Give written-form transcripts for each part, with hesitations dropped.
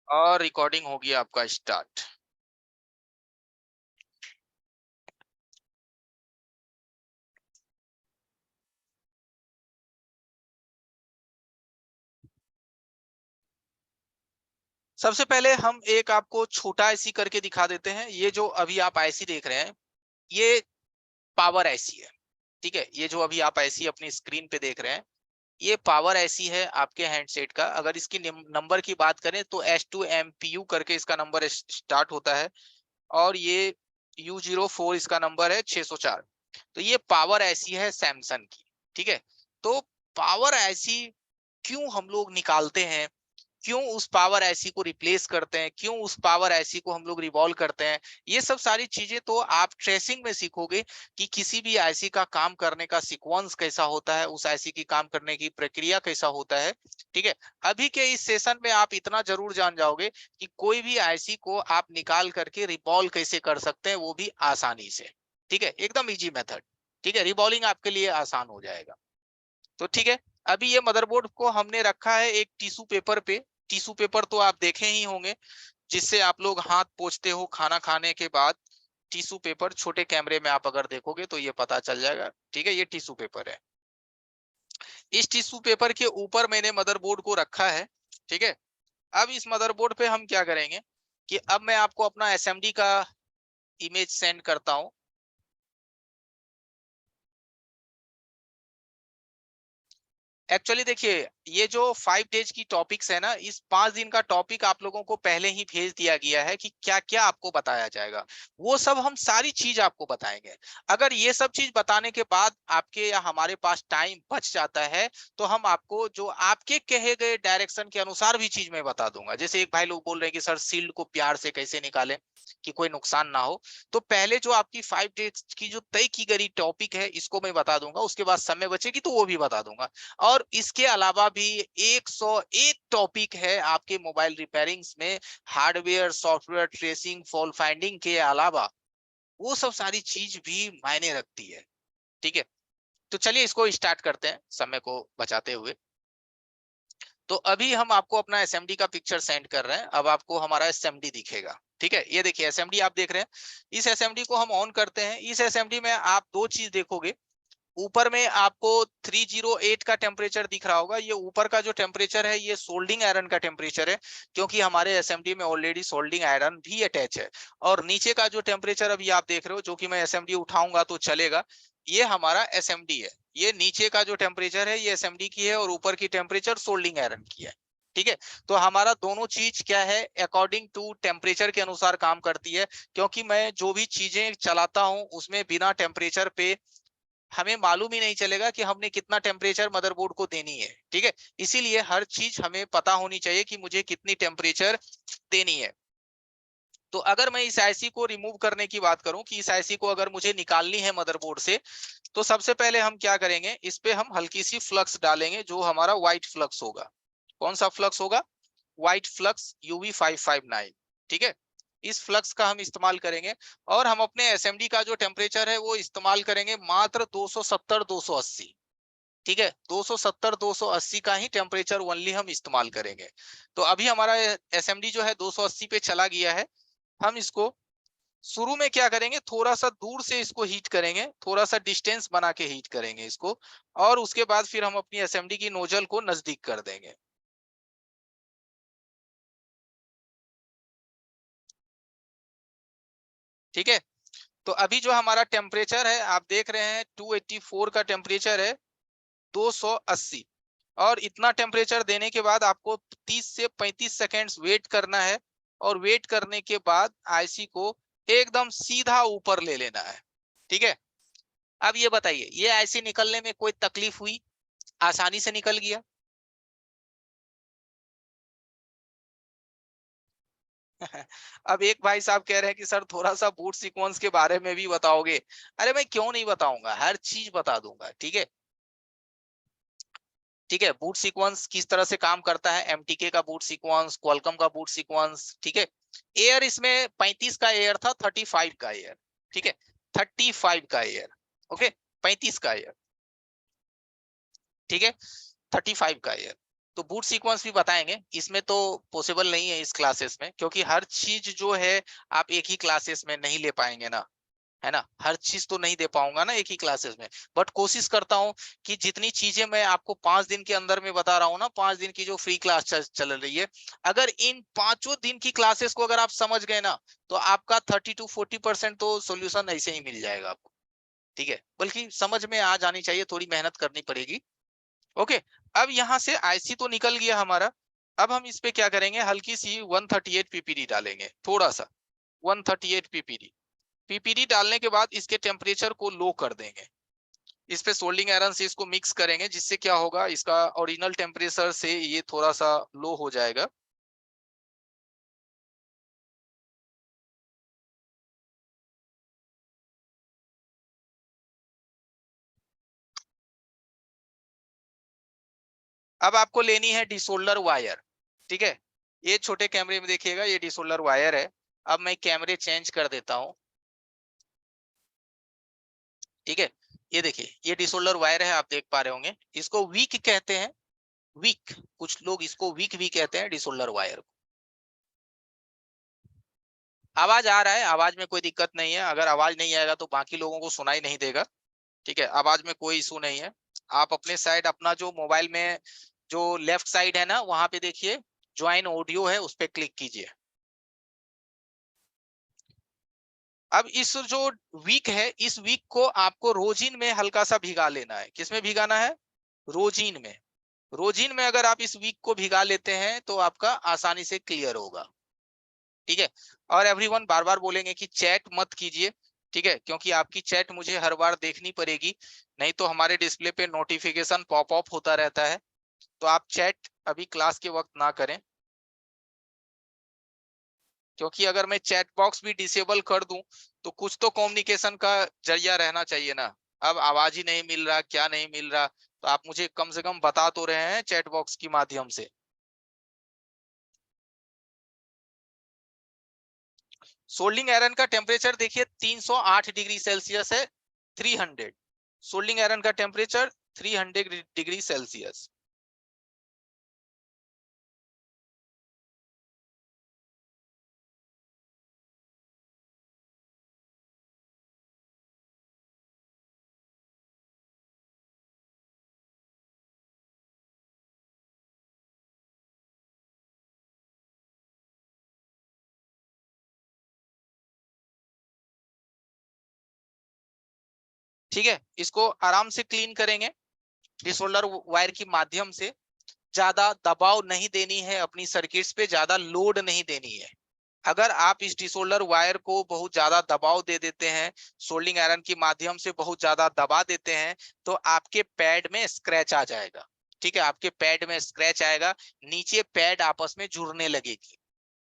और रिकॉर्डिंग होगी आपका स्टार्ट। सबसे पहले हम एक आपको छोटा आईसी करके दिखा देते हैं। ये जो अभी आप आईसी देख रहे हैं, ये पावर आईसी है। ठीक है, ये जो अभी आप आईसी अपनी स्क्रीन पे देख रहे हैं, ये पावर आईसी है आपके हैंडसेट का। अगर इसकी नंबर की बात करें तो S2 MPU करके इसका नंबर स्टार्ट होता है, और ये U04 इसका नंबर है 604। तो ये पावर आईसी है सैमसंग की। ठीक है, तो पावर आईसी क्यों हम लोग निकालते हैं, क्यों उस पावर आईसी को रिप्लेस करते हैं, क्यों उस पावर आईसी को हम लोग रिवॉल्व करते हैं, ये सब सारी चीजें तो आप ट्रेसिंग में सीखोगे कि किसी भी आईसी का काम करने का सीक्वेंस कैसा होता है, उस आईसी की काम करने की प्रक्रिया कैसा होता है। ठीक है, अभी के इस सेशन में आप इतना जरूर जान जाओगे कि कोई भी आईसी को आप निकाल करके रिवॉल्व कैसे कर सकते हैं, वो भी आसानी से। ठीक है, एकदम इजी मेथड। ठीक है, रिवॉल्विंग आपके लिए आसान हो जाएगा। तो ठीक है, अभी ये मदरबोर्ड को हमने रखा है एक टिश्यू पेपर पे। टिश्यू पेपर तो आप देखे ही होंगे, जिससे आप लोग हाथ पोंछते हो खाना खाने के बाद। टिश्यू पेपर छोटे कैमरे में आप अगर देखोगे तो ये पता चल जाएगा। ठीक है, ये टिश्यू पेपर है। इस टिश्यू पेपर के ऊपर मैंने मदरबोर्ड को रखा है। ठीक है, अब इस मदरबोर्ड पे हम क्या करेंगे कि अब मैं आपको अपना एसएमडी का इमेज सेंड करता हूं। एक्चुअली देखिए, ये जो 5 डेज की टॉपिक्स है ना, इस 5 दिन का टॉपिक आप लोगों को पहले ही भेज दिया गया है कि क्या क्या आपको बताया जाएगा। वो सब हम सारी चीज आपको बताएंगे। अगर ये सब चीज बताने के बाद आपके या हमारे पास टाइम बच जाता है, तो हम आपको जो आपके कहे गए डायरेक्शन के अनुसार भी चीज मैं बता दूंगा। जैसे एक भाई लोग बोल रहे हैं कि सर सील्ड को प्यार से कैसे निकालें कि कोई नुकसान ना हो। तो पहले जो आपकी 5 डेज की जो तय की गई टॉपिक है, इसको मैं बता दूंगा। उसके बाद समय बचेगी तो वो भी बता दूंगा। और इसके अलावा भी 101 टॉपिक है आपके मोबाइल रिपेयरिंग्स में। Hardware software tracing fault finding के अलावा वो सब सारी चीज भी मायने रखती है। ठीक है, तो चलिए इसको स्टार्ट करते हैं समय को बचाते हुए। तो अभी हम आपको अपना एसएमडी का पिक्चर सेंड कर रहे हैं। अब आपको हमारा एसएमडी दिखेगा। ठीक है, ये देखिए एसएमडी आप देख रहे हैं। इस एसएमडी को हम ऑन करते हैं। इस एसएमडी में आप दो चीज देखोगे। ऊपर में आपको 308 का टेम्परेचर दिख रहा होगा। ये ऊपर का जो टेम्परेचर है, ये सोल्डिंग आयरन का टेम्परेचर है, क्योंकि हमारे एसएमडी में ऑलरेडी सोल्डिंग आयरन भी अटैच है। और नीचे का जो टेम्परेचर अभी आप देख रहे हो, जो कि मैं एसएमडी उठाऊंगा तो चलेगा, ये हमारा एसएमडी है। ये नीचे का जो टेम्परेचर है ये एसएमडी की है, और ऊपर की टेम्परेचर सोल्डिंग आयरन की है। ठीक है, तो हमारा दोनों चीज क्या है, अकॉर्डिंग टू टेम्परेचर के अनुसार काम करती है। क्योंकि मैं जो भी चीजें चलाता हूं उसमें बिना टेम्परेचर पे हमें मालूम ही नहीं चलेगा कि हमने कितना टेम्परेचर मदरबोर्ड को देनी है। ठीक है, इसीलिए हर चीज हमें पता होनी चाहिए कि मुझे कितनी टेम्परेचर देनी है। तो अगर मैं इस आईसी को रिमूव करने की बात करूं कि इस आईसी को अगर मुझे निकालनी है मदरबोर्ड से, तो सबसे पहले हम क्या करेंगे, इस पे हम हल्की सी फ्लक्स डालेंगे, जो हमारा व्हाइट फ्लक्स होगा। कौन सा फ्लक्स होगा? White flux UV559। ठीक है, इस फ्लक्स का हम इस्तेमाल करेंगे। और हम अपने एसएमडी का जो टेम्परेचर है वो इस्तेमाल करेंगे मात्र 270-280। ठीक है, 270-280 का ही टेम्परेचर ओनली हम इस्तेमाल करेंगे। तो अभी हमारा एसएमडी जो है 280 पे चला गया है। हम इसको शुरू में क्या करेंगे, थोड़ा सा दूर से इसको हीट करेंगे, थोड़ा सा डिस्टेंस बना के हीट करेंगे इसको। और उसके बाद फिर हम अपनी एसएमडी की नोजल को नजदीक कर देंगे। ठीक है, तो अभी जो हमारा टेम्परेचर है आप देख रहे हैं, 284 का टेम्परेचर है, 280। और इतना टेम्परेचर देने के बाद आपको 30 से 35 सेकेंड्स वेट करना है। और वेट करने के बाद आईसी को एकदम सीधा ऊपर ले लेना है। ठीक है, अब ये बताइए, ये आईसी निकलने में कोई तकलीफ हुई? आसानी से निकल गया। अब एक भाई साहब कह रहे हैं कि सर थोड़ा सा बूट सीक्वेंस के बारे में भी बताओगे। अरे मैं क्यों नहीं बताऊंगा, हर चीज बता दूंगा। ठीक है, ठीक है, बूट सीक्वेंस किस तरह से काम करता है, एमटीके का बूट सीक्वेंस, क्वालकॉम का बूट सीक्वेंस। ठीक है, एयर इसमें 35 का एयर था, 35 का एयर। ठीक है, 35 का एयर। ओके, 35 का एयर। ठीक है, 35 का एयर। तो बूट सीक्वेंस भी बताएंगे, इसमें तो पॉसिबल नहीं है इस क्लासेस में, क्योंकि हर चीज जो है आप एक ही क्लासेस में नहीं ले पाएंगे ना, है ना, हर चीज तो नहीं दे पाऊंगा ना एक ही क्लासेस में। बट कोशिश करता हूँ कि जितनी चीजें मैं आपको 5 दिन के अंदर में बता रहा हूँ ना, 5 दिन की जो फ्री क्लास चल रही है, अगर इन 5 दिन की क्लासेस को अगर आप समझ गए ना, तो आपका 30 to 40% तो सोल्यूशन ऐसे ही मिल जाएगा आपको। ठीक है, बल्कि समझ में आ जानी चाहिए, थोड़ी मेहनत करनी पड़ेगी। ओके, अब यहाँ से आईसी तो निकल गया हमारा। अब हम इस पे क्या करेंगे, हल्की सी 138 पीपीडी डालेंगे, थोड़ा सा 138 पीपीडी। पीपीडी डालने के बाद इसके टेम्परेचर को लो कर देंगे। इस पे सोल्डिंग आयरन से इसको मिक्स करेंगे, जिससे क्या होगा, इसका ओरिजिनल टेम्परेचर से ये थोड़ा सा लो हो जाएगा। अब आपको लेनी है डिसोल्डर वायर। ठीक है, ये छोटे कैमरे में देखिएगा, ये डिसोल्डर वायर है। अब मैं कैमरे चेंज कर देता हूँ। ठीक है, ये देखिए, ये डिसोल्डर वायर है, आप देख पा रहे होंगे। इसको वीक कहते हैं, वीक, कुछ लोग इसको वीक भी कहते हैं डिसोल्डर वायर। आवाज आ रहा है, आवाज में कोई दिक्कत नहीं है। अगर आवाज नहीं आएगा तो बाकी लोगों को सुनाई नहीं देगा। ठीक है, आवाज में कोई इशू नहीं है। आप अपने साइड, अपना जो मोबाइल में जो लेफ्ट साइड है ना, वहां पे देखिए ज्वाइन ऑडियो है, उस पर क्लिक कीजिए। अब इस जो वीक है, इस वीक को आपको रोजिन में हल्का सा भिगा लेना है। किसमें भिगाना है, रोजिन में। रोजिन में अगर आप इस वीक को भिगा लेते हैं तो आपका आसानी से क्लियर होगा। ठीक है, और एवरीवन बार बार बोलेंगे कि चैट मत कीजिए। ठीक है, क्योंकि आपकी चैट मुझे हर बार देखनी पड़ेगी, नहीं तो हमारे डिस्प्ले पे नोटिफिकेशन पॉप अप होता रहता है। तो आप चैट अभी क्लास के वक्त ना करें, क्योंकि अगर मैं चैट बॉक्स भी डिसेबल कर दूं तो कुछ तो कम्युनिकेशन का जरिया रहना चाहिए ना। अब आवाज ही नहीं मिल रहा, क्या नहीं मिल रहा, तो आप मुझे कम से कम बता तो रहे हैं चैट बॉक्स के माध्यम से। सोल्डिंग आयरन का टेम्परेचर देखिए 308 डिग्री सेल्सियस है। 300, सोल्डिंग आयरन का टेम्परेचर 300 डिग्री सेल्सियस। ठीक है, इसको आराम से क्लीन करेंगे डिसोल्डर वायर की माध्यम से। ज्यादा दबाव नहीं देनी है अपनी सर्किट्स पे, ज्यादा लोड नहीं देनी है। अगर आप इस डिसोल्डर वायर को बहुत ज्यादा दबाव दे देते हैं, सोल्डिंग आयरन के माध्यम से बहुत ज्यादा दबा देते हैं, तो आपके पैड में स्क्रैच आ जाएगा। ठीक है, आपके पैड में स्क्रैच आएगा, नीचे पैड आपस में जुड़ने लगेगी।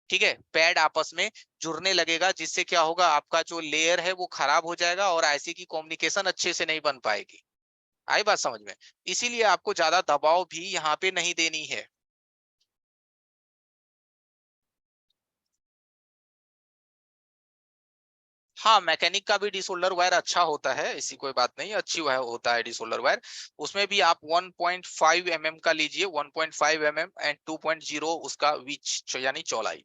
ठीक है, पैड आपस में जुड़ने लगेगा, जिससे क्या होगा, आपका जो लेयर है वो खराब हो जाएगा और आईसी की कम्युनिकेशन अच्छे से नहीं बन पाएगी। आई बात समझ में? इसीलिए आपको ज्यादा दबाव भी यहाँ पे नहीं देनी है। हाँ, मैकेनिक का भी डिसोल्डर वायर अच्छा होता है, ऐसी कोई बात नहीं, अच्छी वायर होता है डिसोल्डर वायर। उसमें भी आप 1.5 mm का लीजिए, 1.5 mm एंड 2.0 उसका विच यानी चौड़ाई।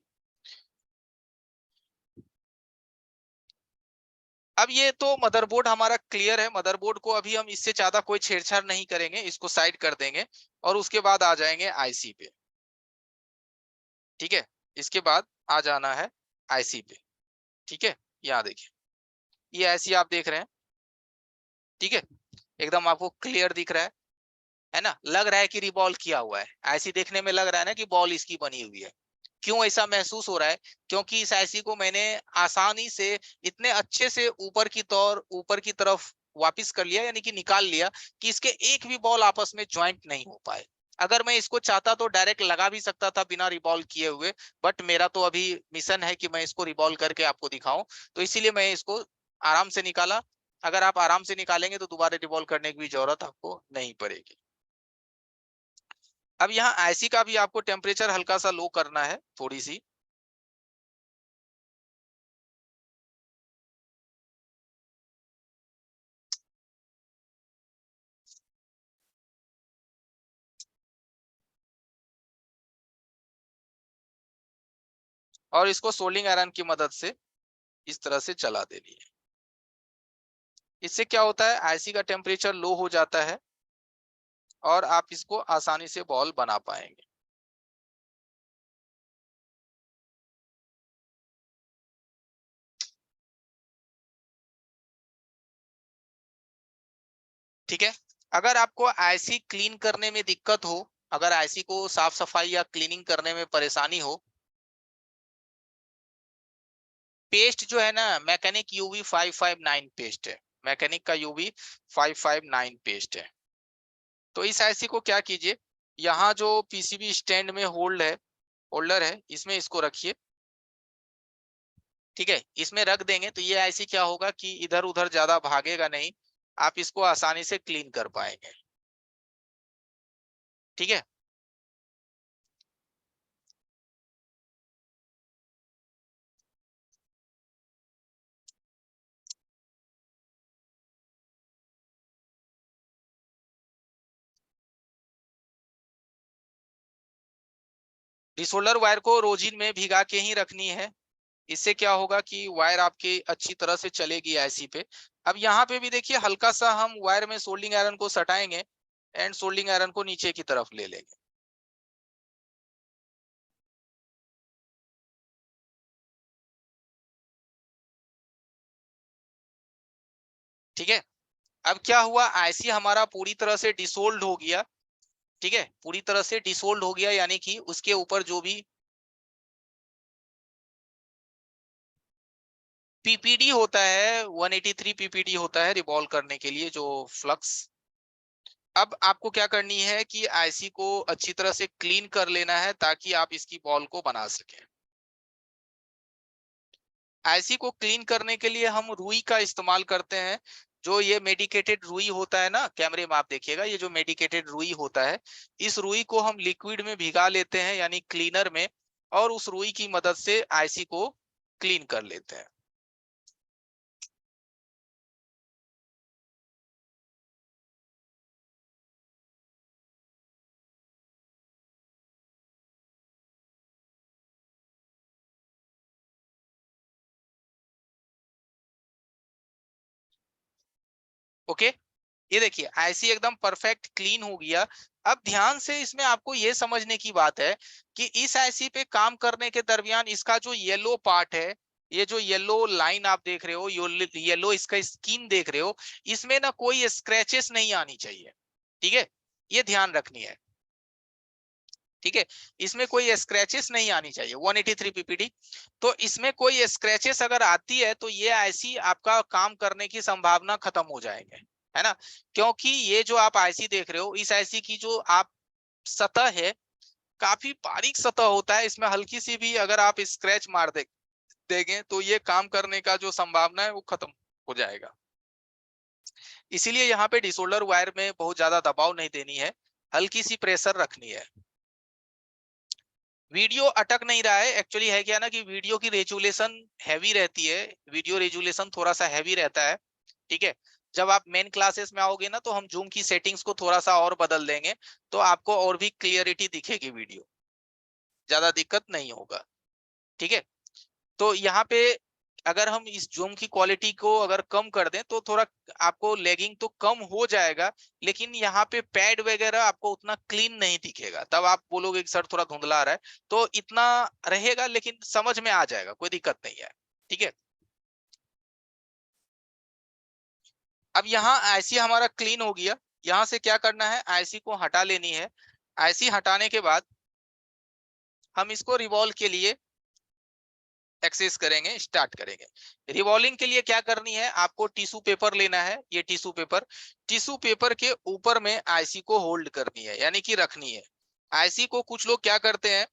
अब ये तो मदरबोर्ड हमारा क्लियर है। मदरबोर्ड को अभी हम इससे ज्यादा कोई छेड़छाड़ नहीं करेंगे, इसको साइड कर देंगे और उसके बाद आ जाएंगे आईसी पे। ठीक है, इसके बाद आ जाना है आईसी पे। ठीक है, यहाँ देखिए, ये आईसी आप देख रहे हैं। ठीक है, एकदम आपको क्लियर दिख रहा है ना, लग रहा है कि रिवॉल्व किया हुआ है, ऐसी देखने में लग रहा है ना कि बॉल इसकी बनी हुई है। क्यों ऐसा महसूस हो रहा है, क्योंकि इस आईसी को मैंने आसानी से इतने अच्छे से ऊपर की तरफ वापस कर लिया, यानी कि निकाल लिया, कि इसके एक भी बॉल आपस में ज्वाइंट नहीं हो पाए। अगर मैं इसको चाहता तो डायरेक्ट लगा भी सकता था बिना रिवॉल्व किए हुए, बट मेरा तो अभी मिशन है कि मैं इसको रिवॉल्व करके आपको दिखाऊं, तो इसीलिए मैं इसको आराम से निकाला। अगर आप आराम से निकालेंगे तो दोबारा रिवॉल्व करने की भी जरूरत आपको नहीं पड़ेगी। अब यहाँ आईसी का भी आपको टेम्परेचर हल्का सा लो करना है, थोड़ी सी। और इसको सोल्डिंग आयरन की मदद से इस तरह से चला देनी है। इससे क्या होता है, आईसी का टेम्परेचर लो हो जाता है और आप इसको आसानी से बॉल बना पाएंगे। ठीक है। अगर आपको आईसी क्लीन करने में दिक्कत हो, अगर आईसी को साफ सफाई या क्लीनिंग करने में परेशानी हो, पेस्ट जो है ना, मैकेनिक यूवी 559 पेस्ट है। मैकेनिक का यूवी 559 पेस्ट है। तो इस आईसी को क्या कीजिए, यहाँ जो पीसीबी स्टैंड में होल्डर है, इसमें इसको रखिए। ठीक है, इसमें रख देंगे तो ये आईसी क्या होगा कि इधर उधर ज्यादा भागेगा नहीं, आप इसको आसानी से क्लीन कर पाएंगे। ठीक है। डिसोल्डर वायर को रोजिन में भिगा के ही रखनी है। इससे क्या होगा कि वायर आपकी अच्छी तरह से चलेगी आईसी पे। अब यहाँ पे भी देखिए, हल्का सा हम वायर में सोल्डिंग आयरन को सटाएंगे एंड सोल्डिंग आयरन को नीचे की तरफ ले लेंगे। ठीक है। अब क्या हुआ, आईसी हमारा पूरी तरह से डिसोल्ड हो गया। ठीक है, पूरी तरह से डिसोल्ड हो गया, यानी कि उसके ऊपर जो भी पीपीडी होता है, 183 पीपीडी होता है रिवॉल्व करने के लिए, जो फ्लक्स। अब आपको क्या करनी है कि आईसी को अच्छी तरह से क्लीन कर लेना है ताकि आप इसकी बॉल को बना सकें। आईसी को क्लीन करने के लिए हम रुई का इस्तेमाल करते हैं। जो ये मेडिकेटेड रुई होता है ना, कैमरे में आप देखिएगा, ये जो मेडिकेटेड रुई होता है, इस रुई को हम लिक्विड में भिगा लेते हैं, यानी क्लीनर में, और उस रुई की मदद से आईसी को क्लीन कर लेते हैं। ओके, ये देखिए आईसी एकदम परफेक्ट क्लीन हो गया। अब ध्यान से इसमें आपको ये समझने की बात है कि इस आईसी पे काम करने के दरमियान इसका जो येलो पार्ट है, ये जो येलो लाइन आप देख रहे हो, येलो इसका स्किन देख रहे हो, इसमें ना कोई स्क्रैचेस नहीं आनी चाहिए। ठीक है, ये ध्यान रखनी है। ठीक है, इसमें कोई स्क्रैचेस नहीं आनी चाहिए, 183 पीपीडी। तो इसमें कोई स्क्रैचेस अगर आती है तो ये आईसी आपका काम करने की संभावना खत्म हो जाएंगे, है ना। क्योंकि ये जो आप आईसी देख रहे हो, इस आईसी की जो आप सतह है, काफी बारीक सतह होता है, इसमें हल्की सी भी अगर आप स्क्रैच मार देंगे तो ये काम करने का जो संभावना है वो खत्म हो जाएगा। इसीलिए यहाँ पे डिसोल्डर वायर में बहुत ज्यादा दबाव नहीं देनी है, हल्की सी प्रेशर रखनी है। वीडियो अटक नहीं रहा है, एक्चुअली है क्या ना कि वीडियो की रेजुलेशन हैवी रहती है, वीडियो रेजुलेशन थोड़ा सा हैवी रहता है। ठीक है, जब आप मेन क्लासेस में आओगे ना तो हम जूम की सेटिंग्स को थोड़ा सा और बदल देंगे, तो आपको और भी क्लियरिटी दिखेगी वीडियो, ज्यादा दिक्कत नहीं होगा। ठीक है, तो यहाँ पे अगर हम इस जूम की क्वालिटी को अगर कम कर दें तो थोड़ा आपको लैगिंग तो कम हो जाएगा, लेकिन यहाँ पे पैड वगैरह आपको उतना क्लीन नहीं दिखेगा, तब आप बोलोगे कि सर थोड़ा धुंधला आ रहा है, तो इतना रहेगा, लेकिन समझ में आ जाएगा, कोई दिक्कत नहीं है। ठीक है। अब यहाँ आईसी हमारा क्लीन हो गया, यहाँ से क्या करना है, आईसी को हटा लेनी है। आईसी हटाने के बाद हम इसको रिवॉल्व के लिए एक्सेस करेंगे, स्टार्ट करेंगे। रिवॉल्विंग के लिए क्या करनी है, आपको टिश्यू पेपर लेना है, ये टिश्यू पेपर के ऊपर में आईसी को होल्ड करनी है, यानी कि रखनी है। आईसी को कुछ लोग क्या करते हैं,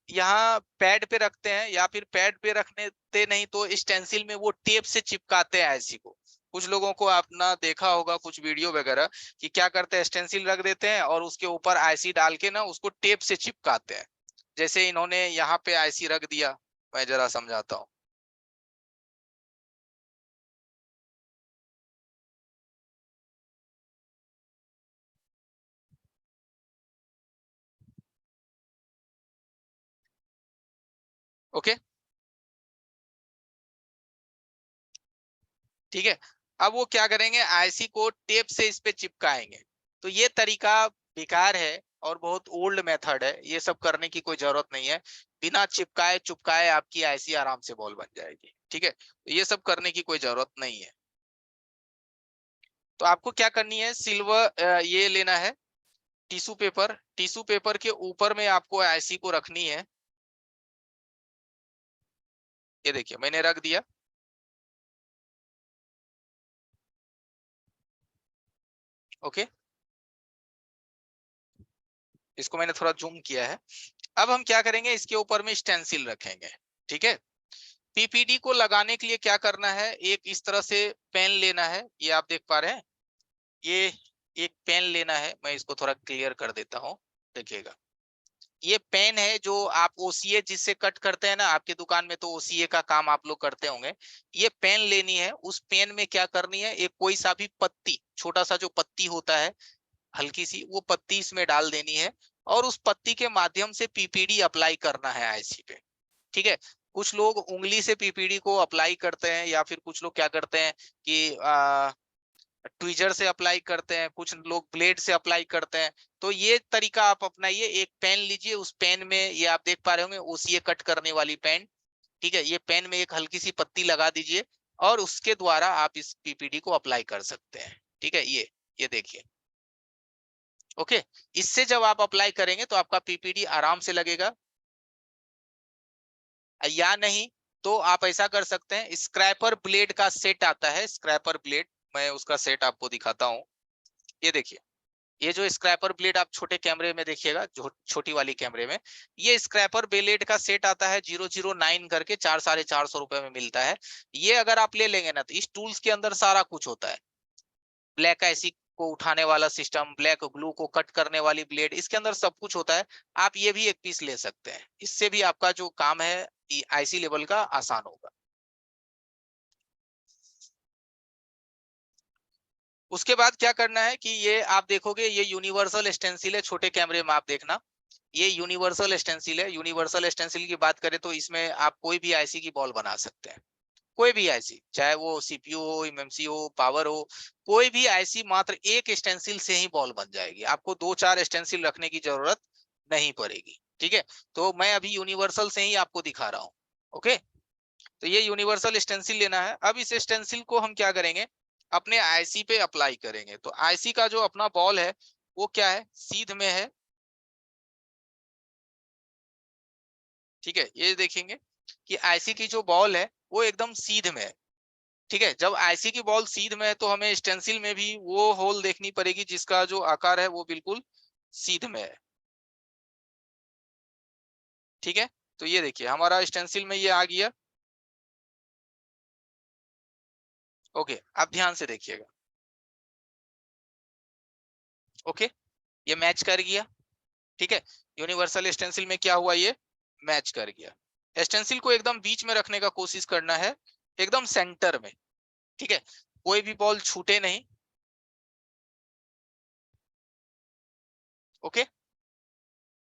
यहाँ पैड पे रखते हैं, या फिर पैड पे रखने ते नहीं तो स्टेंसिल में वो टेप से चिपकाते हैं आईसी को। कुछ लोगों को आपने देखा होगा कुछ वीडियो वगैरह कि क्या करते हैं, स्टेंसिल रख देते हैं और उसके ऊपर आईसी डाल के ना उसको टेप से चिपकाते हैं। जैसे इन्होंने यहाँ पे आईसी रख दिया, मैं जरा समझाता हूँ। ओके, ठीक है। अब वो क्या करेंगे, आईसी को टेप से इस पे चिपकाएंगे। तो ये तरीका बेकार है और बहुत ओल्ड मेथड है, ये सब करने की कोई जरूरत नहीं है। बिना चिपकाए चुपकाए आपकी आईसी आराम से बॉल बन जाएगी। ठीक है, तो ये सब करने की कोई जरूरत नहीं है। तो आपको क्या करनी है, सिल्वर ये लेना है टिश्यू पेपर। टिश्यू पेपर के ऊपर में आपको आईसी को रखनी है। ये देखिए मैंने रख दिया। ओके, इसको मैंने थोड़ा जूम किया है। अब हम क्या करेंगे, इसके ऊपर में स्टेंसिल रखेंगे। ठीक है, पीपीडी को लगाने के लिए क्या करना है, एक इस तरह से पेन लेना है, ये आप देख पा रहे हैं। ये एक पेन लेना है, मैं इसको थोड़ा क्लियर कर देता हूँ, देखिएगा। ये पेन है जो आप ओसीए जिससे कट करते हैं ना, आपके दुकान में तो ओसीए का काम आप लोग करते होंगे। ये पेन लेनी है, उस पेन में क्या करनी है, एक कोई सा भी पत्ती, छोटा सा जो पत्ती होता है, हल्की सी वो पत्ती इसमें डाल देनी है। और उस पत्ती के माध्यम से पीपीडी अप्लाई करना है आईसी पे। ठीक है, कुछ लोग उंगली से पीपीडी को अप्लाई करते हैं, या फिर कुछ लोग क्या करते हैं कि ट्विजर से अप्लाई करते हैं, कुछ लोग ब्लेड से अप्लाई करते हैं। तो ये तरीका आप अपनाइए, एक पेन लीजिए, उस पेन में ये आप देख पा रहे होंगे ओसीए कट करने वाली पेन। ठीक है, ये पेन में एक हल्की सी पत्ती लगा दीजिए, और उसके द्वारा आप इस पीपीडी को अप्लाई कर सकते हैं। ठीक है, ये देखिए। ओके, इससे जब आप अप्लाई करेंगे तो आपका पीपीडी आराम से लगेगा। या नहीं तो आप ऐसा कर सकते हैं, स्क्रैपर ब्लेड का सेट आता है, स्क्रैपर ब्लेड, मैं उसका सेट आपको दिखाता हूँ। ये देखिए, ये जो स्क्रैपर ब्लेड आप छोटे कैमरे में देखिएगा, जो छोटी वाली कैमरे में, ये स्क्रैपर ब्लेड का सेट आता है 009 करके, 400-450 रुपए में मिलता है। ये अगर आप ले लेंगे ना, तो इस टूल्स के अंदर सारा कुछ होता है। ब्लैक आईसी को उठाने वाला सिस्टम, ब्लैक ग्लू को कट करने वाली ब्लेड, इसके अंदर सब कुछ होता है। आप ये भी एक पीस ले सकते हैं, इससे भी आपका जो काम है आईसी लेवल का आसान होगा। उसके बाद क्या करना है कि ये आप देखोगे, ये यूनिवर्सल स्टेंसिल है, छोटे कैमरे में आप देखना। ये यूनिवर्सल स्टेंसिल है। यूनिवर्सल स्टेंसिल की बात करें तो इसमें आप कोई भी आईसी की बॉल बना सकते हैं। कोई भी आईसी, चाहे वो सीपीयू हो, एमएमसी हो, पावर हो, कोई भी आईसी मात्र एक स्टेंसिल से ही बॉल बन जाएगी। आपको दो चार स्टेंसिल रखने की जरूरत नहीं पड़ेगी। ठीक है, तो मैं अभी यूनिवर्सल से ही आपको दिखा रहा हूँ। ओके, तो ये यूनिवर्सल स्टेंसिल लेना है। अब इस स्टेंसिल को हम क्या करेंगे, अपने आईसी पे अप्लाई करेंगे। तो आईसी का जो अपना बॉल है वो क्या है, सीध में है। ठीक है, ये देखेंगे कि आईसी की जो बॉल है वो एकदम सीध में है। ठीक है, जब आईसी की बॉल सीध में है तो हमें स्टेंसिल में भी वो होल देखनी पड़ेगी जिसका जो आकार है वो बिल्कुल सीध में है। ठीक है, तो ये देखिए हमारा स्टेंसिल में ये आ गया। ओके, आप ध्यान से देखिएगा। ओके, ये मैच कर गया। ठीक है, यूनिवर्सल स्टेंसिल में क्या हुआ, ये मैच कर गया। स्टेंसिल को एकदम बीच में रखने का कोशिश करना है, एकदम सेंटर में। ठीक है, कोई भी बॉल छूटे नहीं। ओके,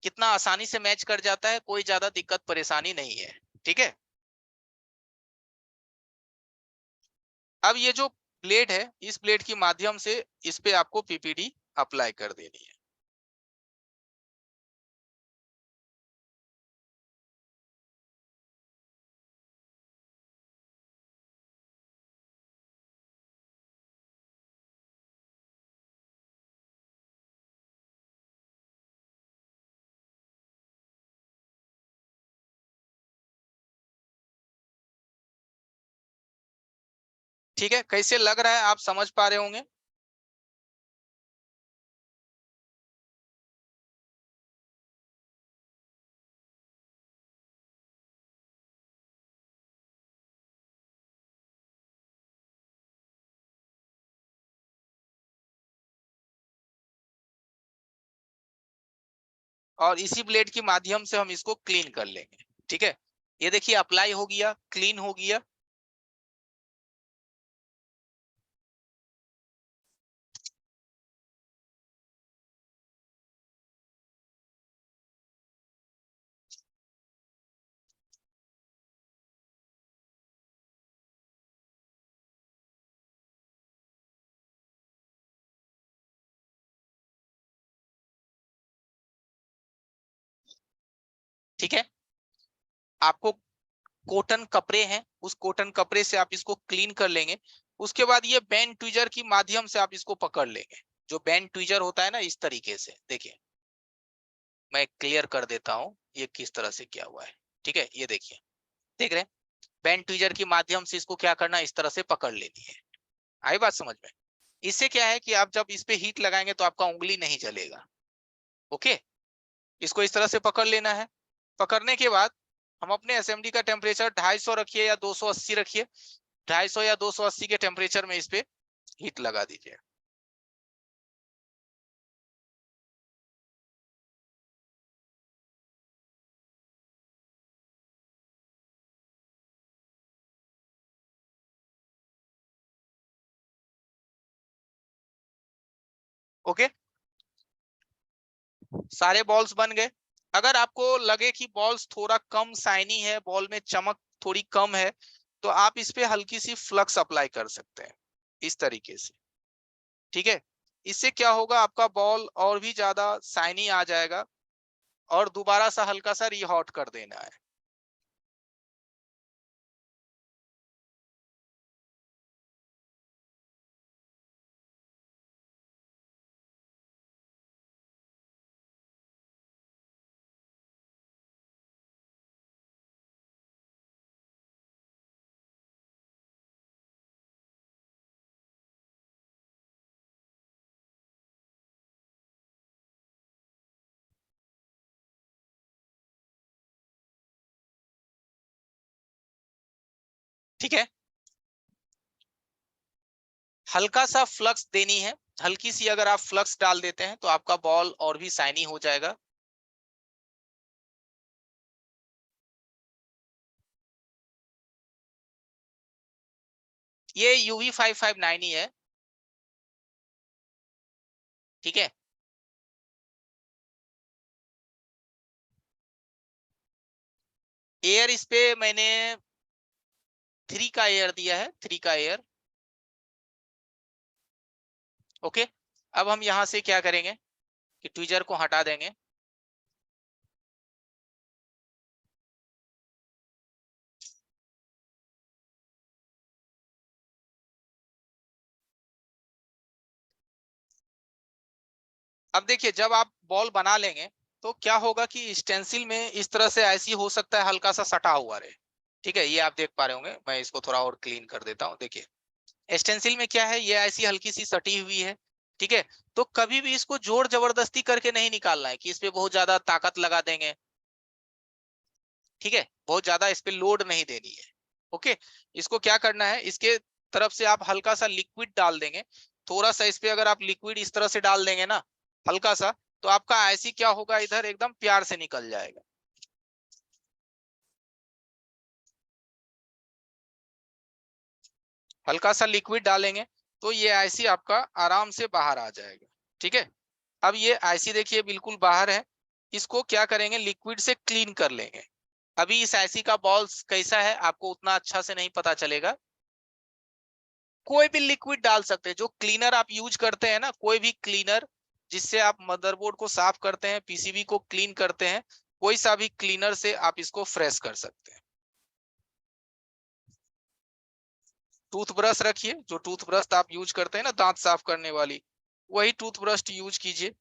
कितना आसानी से मैच कर जाता है, कोई ज्यादा दिक्कत परेशानी नहीं है। ठीक है, अब ये जो ब्लेड है, इस ब्लेड के माध्यम से इस पे आपको पीपीडी अप्लाई कर देनी है। ठीक है, कैसे लग रहा है, आप समझ पा रहे होंगे। और इसी ब्लेड के माध्यम से हम इसको क्लीन कर लेंगे। ठीक है, ये देखिए अप्लाई हो गया, क्लीन हो गया। ठीक है, आपको कॉटन कपड़े हैं, उस कॉटन कपड़े से आप इसको क्लीन कर लेंगे। उसके बाद ये बैंड ट्विजर की माध्यम से आप इसको पकड़ लेंगे। जो बैंड ट्विजर होता है ना, इस तरीके से देखिए, मैं क्लियर कर देता हूं ये किस तरह से क्या हुआ है। ठीक है, ये देखिए, देख रहे हैं, बैंड ट्विजर की माध्यम से इसको क्या करना है, इस तरह से पकड़ लेनी है। आई बात समझ में? इससे क्या है कि आप जब इस पे हीट लगाएंगे तो आपका उंगली नहीं जलेगा। ओके, इसको इस तरह से पकड़ लेना है। पकड़ने के बाद हम अपने एसएमडी का टेम्परेचर 250 रखिए या 280 रखिए। 250 या 280 के टेम्परेचर में इस पे हीट लगा दीजिए। ओके, सारे बॉल्स बन गए। अगर आपको लगे कि बॉल्स थोड़ा कम शाइनी है, बॉल में चमक थोड़ी कम है, तो आप इस पे हल्की सी फ्लक्स अप्लाई कर सकते हैं, इस तरीके से। ठीक है, इससे क्या होगा, आपका बॉल और भी ज्यादा शाइनी आ जाएगा। और दोबारा सा हल्का सा रीहॉट कर देना है। ठीक है, हल्का सा फ्लक्स देनी है। हल्की सी अगर आप फ्लक्स डाल देते हैं तो आपका बॉल और भी शाइनी हो जाएगा। ये UV559 ही है। ठीक है, एयर इस पे मैंने 3 का एयर दिया है, 3 का एयर। ओके, अब हम यहां से क्या करेंगे कि ट्विजर को हटा देंगे। अब देखिए, जब आप बॉल बना लेंगे तो क्या होगा कि स्टेंसिल में इस तरह से ऐसी हो सकता है हल्का सा सटा हुआ रहे। ठीक है, ये आप देख पा रहे होंगे, मैं इसको थोड़ा और क्लीन कर देता हूँ। देखिए, स्टेंसिल में क्या है, ये ऐसी हल्की सी सटी हुई है। ठीक है, तो कभी भी इसको जोर जबरदस्ती करके नहीं निकालना है कि इस पे बहुत ज्यादा ताकत लगा देंगे। ठीक है, बहुत ज्यादा इस पे लोड नहीं देनी है। ओके, इसको क्या करना है, इसके तरफ से आप हल्का सा लिक्विड डाल देंगे। थोड़ा सा इस पे अगर आप लिक्विड इस तरह से डाल देंगे ना, हल्का सा, तो आपका ऐसी क्या होगा, इधर एकदम प्यार से निकल जाएगा। हल्का सा लिक्विड डालेंगे तो ये ऐसी आपका आराम से बाहर आ जाएगा। ठीक है, अब ये ऐसी देखिए बिल्कुल बाहर है। इसको क्या करेंगे, लिक्विड से क्लीन कर लेंगे। अभी इस ऐसी का बॉल्स कैसा है आपको उतना अच्छा से नहीं पता चलेगा। कोई भी लिक्विड डाल सकते हैं, जो क्लीनर आप यूज करते हैं ना, कोई भी क्लीनर जिससे आप मदरबोर्ड को साफ करते हैं, पीसीबी को क्लीन करते हैं, कोई सा भी क्लीनर से आप इसको फ्रेश कर सकते हैं। टूथब्रश रखिए, जो टूथब्रश आप यूज करते हैं ना दांत साफ करने वाली, वही टूथब्रश यूज कीजिए।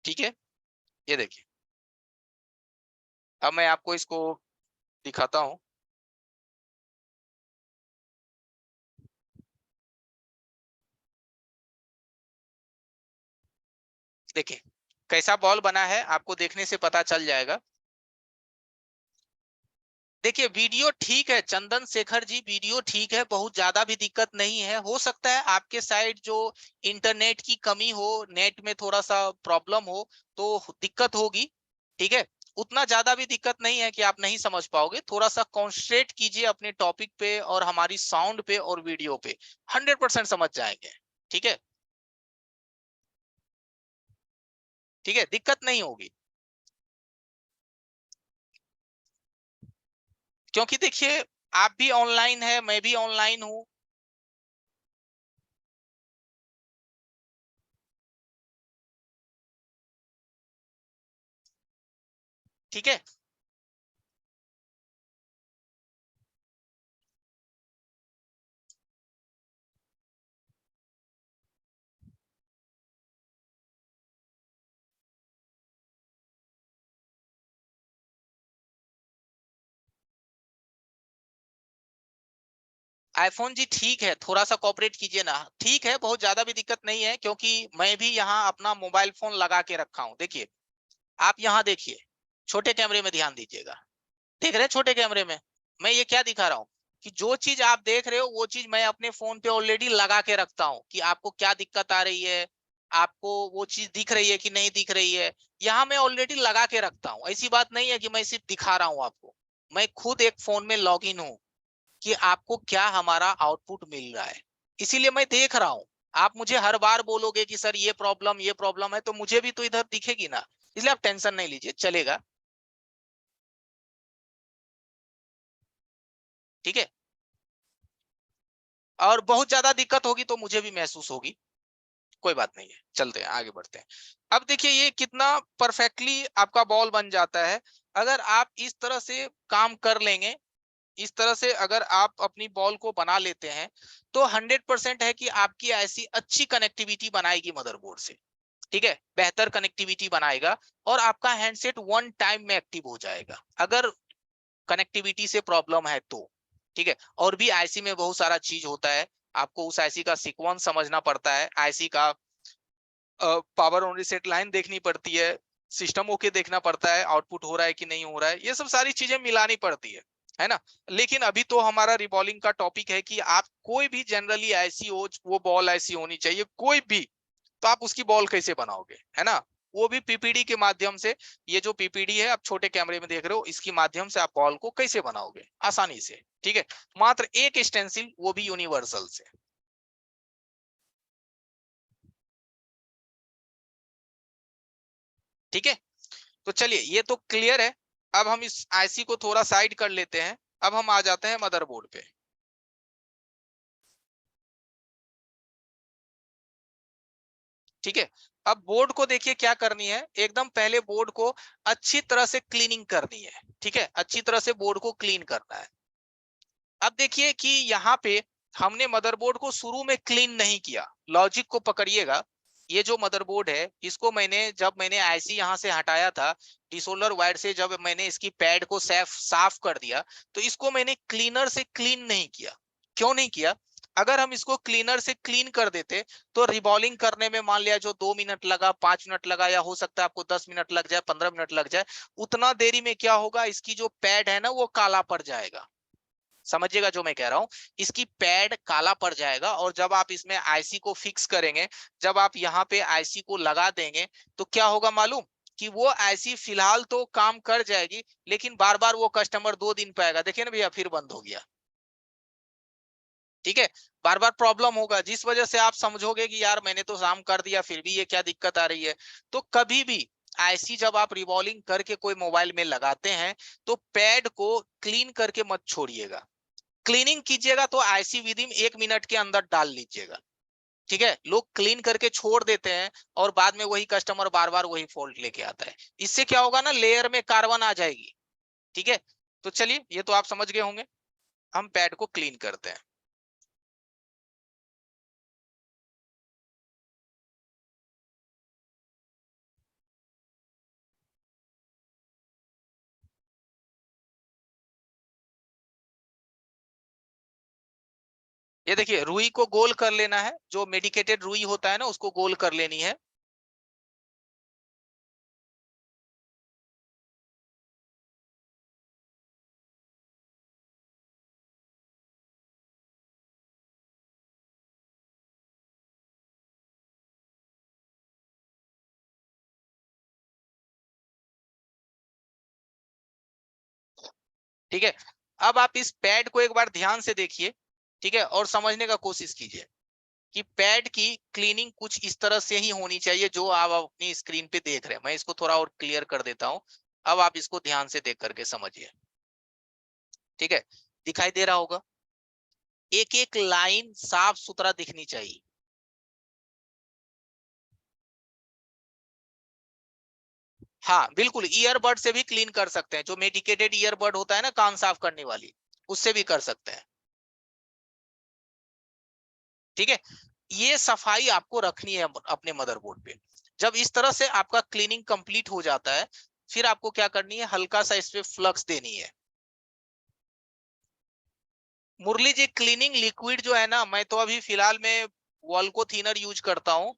ठीक है, ये देखिए, अब मैं आपको इसको दिखाता हूं। देखिए, कैसा बॉल बना है आपको देखने से पता चल जाएगा। देखिए, वीडियो ठीक है चंदन शेखर जी, वीडियो ठीक है, बहुत ज्यादा भी दिक्कत नहीं है। हो सकता है आपके साइड जो इंटरनेट की कमी हो, नेट में थोड़ा सा प्रॉब्लम हो, तो दिक्कत होगी। ठीक है, उतना ज्यादा भी दिक्कत नहीं है कि आप नहीं समझ पाओगे। थोड़ा सा कॉन्सेंट्रेट कीजिए अपने टॉपिक पे और हमारी साउंड पे और वीडियो पे, 100% समझ जाएंगे। ठीक है, ठीक है, दिक्कत नहीं होगी। क्योंकि देखिए आप भी ऑनलाइन है, मैं भी ऑनलाइन हूं। ठीक है, आईफोन जी ठीक है, थोड़ा सा कोऑपरेट कीजिए ना। ठीक है, बहुत ज्यादा भी दिक्कत नहीं है, क्योंकि मैं भी यहाँ अपना मोबाइल फोन लगा के रखा हूँ। देखिए, आप यहाँ देखिए, छोटे कैमरे में ध्यान दीजिएगा। देख रहे हैं छोटे कैमरे में मैं ये क्या दिखा रहा हूँ, कि जो चीज आप देख रहे हो वो चीज मैं अपने फोन पे ऑलरेडी लगा के रखता हूँ, कि आपको क्या दिक्कत आ रही है, आपको वो चीज दिख रही है कि नहीं दिख रही है। यहाँ मैं ऑलरेडी लगा के रखता हूँ। ऐसी बात नहीं है कि मैं सिर्फ दिखा रहा हूँ आपको। मैं खुद एक फोन में लॉग इन हूँ कि आपको क्या हमारा आउटपुट मिल रहा है, इसीलिए मैं देख रहा हूं। आप मुझे हर बार बोलोगे कि सर ये प्रॉब्लम है, तो मुझे भी तो इधर दिखेगी ना। इसलिए आप टेंशन नहीं लीजिए, चलेगा। ठीक है, और बहुत ज्यादा दिक्कत होगी तो मुझे भी महसूस होगी। कोई बात नहीं है, चलते हैं आगे बढ़ते हैं। अब देखिए ये कितना परफेक्टली आपका बॉल बन जाता है। अगर आप इस तरह से काम कर लेंगे, इस तरह से अगर आप अपनी बॉल को बना लेते हैं, तो 100% है कि आपकी ऐसी अच्छी कनेक्टिविटी बनाएगी मदरबोर्ड से। ठीक है, बेहतर कनेक्टिविटी बनाएगा, और आपका हैंडसेट वन टाइम में एक्टिव हो जाएगा, अगर कनेक्टिविटी से प्रॉब्लम है तो। ठीक है, और भी आईसी में बहुत सारा चीज होता है। आपको उस आईसी का सीक्वेंस समझना पड़ता है, आईसी का पावर ऑन रीसेट लाइन देखनी पड़ती है, सिस्टम ओके देखना पड़ता है, आउटपुट हो रहा है कि नहीं हो रहा है, ये सब सारी चीजें मिलानी पड़ती है ना। लेकिन अभी तो हमारा रिबॉलिंग का टॉपिक है कि आप कोई भी जनरली ऐसी हो, वो बॉल ऐसी होनी चाहिए कोई भी, तो आप उसकी बॉल कैसे बनाओगे, है ना। वो भी पीपीडी के माध्यम से। ये जो पीपीडी है आप छोटे कैमरे में देख रहे हो, इसके माध्यम से आप बॉल को कैसे बनाओगे आसानी से। ठीक है, मात्र एक स्टेंसिल, वो भी यूनिवर्सल से। ठीक है, तो चलिए ये तो क्लियर है। अब हम इस आईसी को थोड़ा साइड कर लेते हैं। अब हम आ जाते हैं मदरबोर्ड पे। ठीक है, अब बोर्ड को देखिए क्या करनी है, एकदम पहले बोर्ड को अच्छी तरह से क्लीनिंग करनी है। ठीक है, अच्छी तरह से बोर्ड को क्लीन करना है। अब देखिए कि यहाँ पे हमने मदरबोर्ड को शुरू में क्लीन नहीं किया। लॉजिक को पकड़िएगा। ये जो मदरबोर्ड है, इसको जब मैंने आईसी यहाँ से हटाया था, डिसोलर वायर से जब मैंने इसकी पैड को साफ कर दिया, तो इसको मैंने क्लीनर से क्लीन नहीं किया। क्यों नहीं किया? अगर हम इसको क्लीनर से क्लीन कर देते, तो रिबॉलिंग करने में मान लिया जो 2 मिनट लगा, 5 मिनट लगा, या हो सकता है आपको 10 मिनट लग जाए, 15 मिनट लग जाए, उतना देरी में क्या होगा, इसकी जो पैड है ना वो काला पड़ जाएगा। समझिएगा जो मैं कह रहा हूं, इसकी पैड काला पड़ जाएगा। और जब आप इसमें आईसी को फिक्स करेंगे, जब आप यहाँ पे आईसी को लगा देंगे, तो क्या होगा मालूम, कि वो आईसी फिलहाल तो काम कर जाएगी, लेकिन बार बार वो कस्टमर 2 दिन पे आएगा, देखिए ना भैया फिर बंद हो गया। ठीक है, बार बार प्रॉब्लम होगा, जिस वजह से आप समझोगे कि यार मैंने तो काम कर दिया फिर भी ये क्या दिक्कत आ रही है। तो कभी भी आईसी जब आप रिवॉल्विंग करके कोई मोबाइल में लगाते हैं, तो पैड को क्लीन करके मत छोड़िएगा। क्लीनिंग कीजिएगा तो आईसी विद इन 1 मिनट के अंदर डाल लीजिएगा। ठीक है, लोग क्लीन करके छोड़ देते हैं, और बाद में वही कस्टमर बार बार वही फॉल्ट लेके आता है। इससे क्या होगा ना, लेयर में कार्बन आ जाएगी। ठीक है, तो चलिए ये तो आप समझ गए होंगे। हम पैड को क्लीन करते हैं। ये देखिए, रुई को गोल कर लेना है, जो मेडिकेटेड रुई होता है ना उसको गोल कर लेनी है। ठीक है, अब आप इस पैड को एक बार ध्यान से देखिए। ठीक है, और समझने का कोशिश कीजिए। कि पैड की क्लीनिंग कुछ इस तरह से ही होनी चाहिए जो आप अपनी स्क्रीन पे देख रहे हैं। मैं इसको थोड़ा और क्लियर कर देता हूं, अब आप इसको ध्यान से देख करके समझिए। ठीक है, दिखाई दे रहा होगा, एक एक लाइन साफ सुथरा दिखनी चाहिए। हाँ बिल्कुल, ईयरबड से भी क्लीन कर सकते हैं, जो मेडिकेटेड ईयरबड होता है ना कान साफ करने वाली, उससे भी कर सकते हैं। ठीक है, ये सफाई आपको रखनी है अपने मदरबोर्ड पे। जब इस तरह से आपका क्लीनिंग कंप्लीट हो जाता है, फिर आपको क्या करनी है, हल्का सा इस पे फ्लक्स देनी है। मुरली जी, क्लीनिंग लिक्विड जो है ना, मैं तो अभी फिलहाल में वॉल्को थिनर यूज करता हूँ,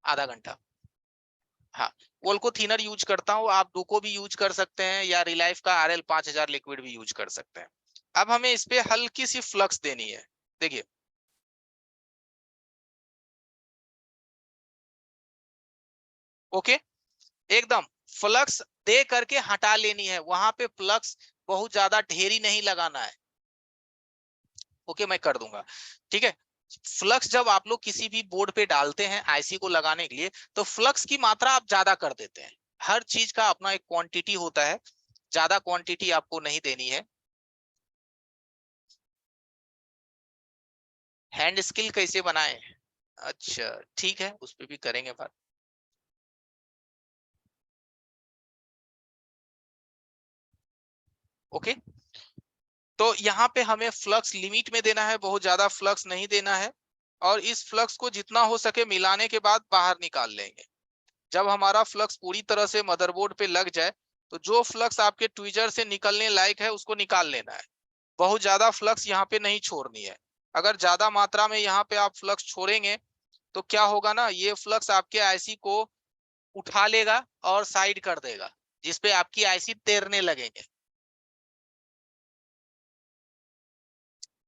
आधा घंटा। हाँ, वोल्को थिनर यूज करता हूँ, आप डोको भी यूज कर सकते हैं या रिलाइफ का RL 5000 लिक्विड भी यूज कर सकते हैं। अब हमें इस पे हल्की सी फ्लक्स देनी है। देखिए, ओके, एकदम फ्लक्स दे करके हटा लेनी है, वहां पे फ्लक्स बहुत ज्यादा ढेरी नहीं लगाना है। ओके, मैं कर दूंगा। ठीक है, फ्लक्स जब आप लोग किसी भी बोर्ड पे डालते हैं आईसी को लगाने के लिए, तो फ्लक्स की मात्रा आप ज्यादा कर देते हैं। हर चीज का अपना एक क्वांटिटी होता है, ज्यादा क्वांटिटी आपको नहीं देनी है। हैंड स्किल कैसे बनाए? अच्छा, ठीक है, उस पे भी करेंगे बात। ओके, तो यहाँ पे हमें फ्लक्स लिमिट में देना है, बहुत ज्यादा फ्लक्स नहीं देना है। और इस फ्लक्स को जितना हो सके मिलाने के बाद बाहर निकाल लेंगे। जब हमारा फ्लक्स पूरी तरह से मदरबोर्ड पे लग जाए, तो जो फ्लक्स आपके ट्विजर से निकलने लायक है उसको निकाल लेना है। बहुत ज्यादा फ्लक्स यहाँ पे नहीं छोड़नी है। अगर ज्यादा मात्रा में यहाँ पे आप फ्लक्स छोड़ेंगे, तो क्या होगा ना, ये फ्लक्स आपके आईसी को उठा लेगा और साइड कर देगा, जिसपे आपकी आईसी तैरने लगेंगे।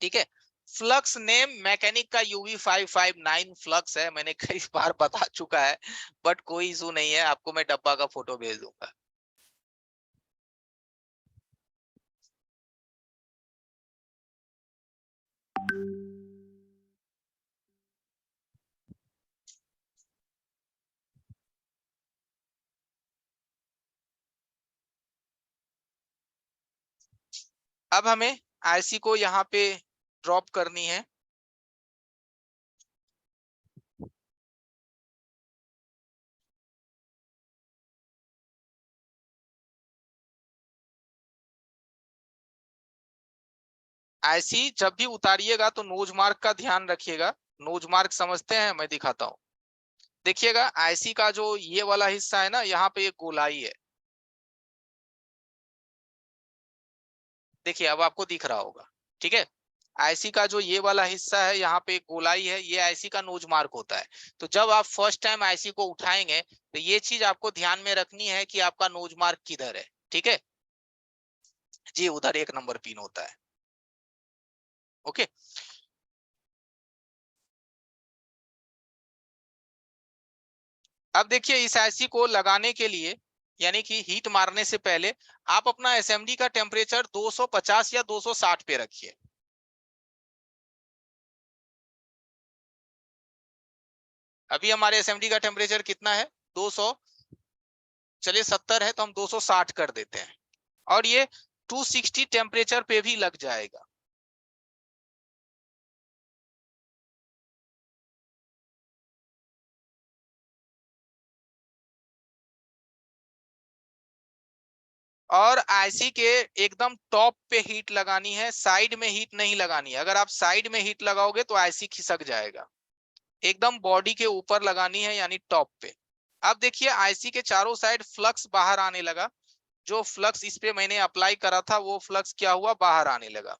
ठीक है, फ्लक्स नेम मैकेनिक का UV559 फ्लक्स है, मैंने कई बार बता चुका है, बट कोई इशू नहीं है, आपको मैं डब्बा का फोटो भेज दूंगा। अब हमें आईसी को यहाँ पे ड्रॉप करनी है। आईसी जब भी उतारिएगा तो नोज मार्क का ध्यान रखिएगा। नोज मार्क समझते हैं, मैं दिखाता हूँ। देखिएगा, आईसी का जो ये वाला हिस्सा है ना, यहाँ पे एक गोलाई है। देखिए, अब आपको दिख रहा होगा। ठीक है, आईसी का जो ये वाला हिस्सा है, यहाँ पे एक गोलाई है, ये आईसी का नोज मार्क होता है। तो जब आप फर्स्ट टाइम आईसी को उठाएंगे, तो ये चीज आपको ध्यान में रखनी है कि आपका नोज मार्क किधर है। ठीक है जी, उधर 1 नंबर पिन होता है। ओके, अब देखिए, इस आईसी को लगाने के लिए, यानी कि हीट मारने से पहले, आप अपना एसएमडी का टेम्परेचर 250 या 260 पे रखिए। अभी हमारे एसएमडी का टेम्परेचर कितना है? 200। चलिए 70 है तो हम 260 कर देते हैं, और ये 260 टेम्परेचर पे भी लग जाएगा। और आईसी के एकदम टॉप पे हीट लगानी है, साइड में हीट नहीं लगानी है। अगर आप साइड में हीट लगाओगे तो आईसी खिसक जाएगा। एकदम बॉडी के ऊपर लगानी है, यानी टॉप पे। अब देखिए, आईसी के चारों साइड फ्लक्स बाहर आने लगा। जो फ्लक्स इस पे मैंने अप्लाई करा था, वो फ्लक्स क्या हुआ, बाहर आने लगा।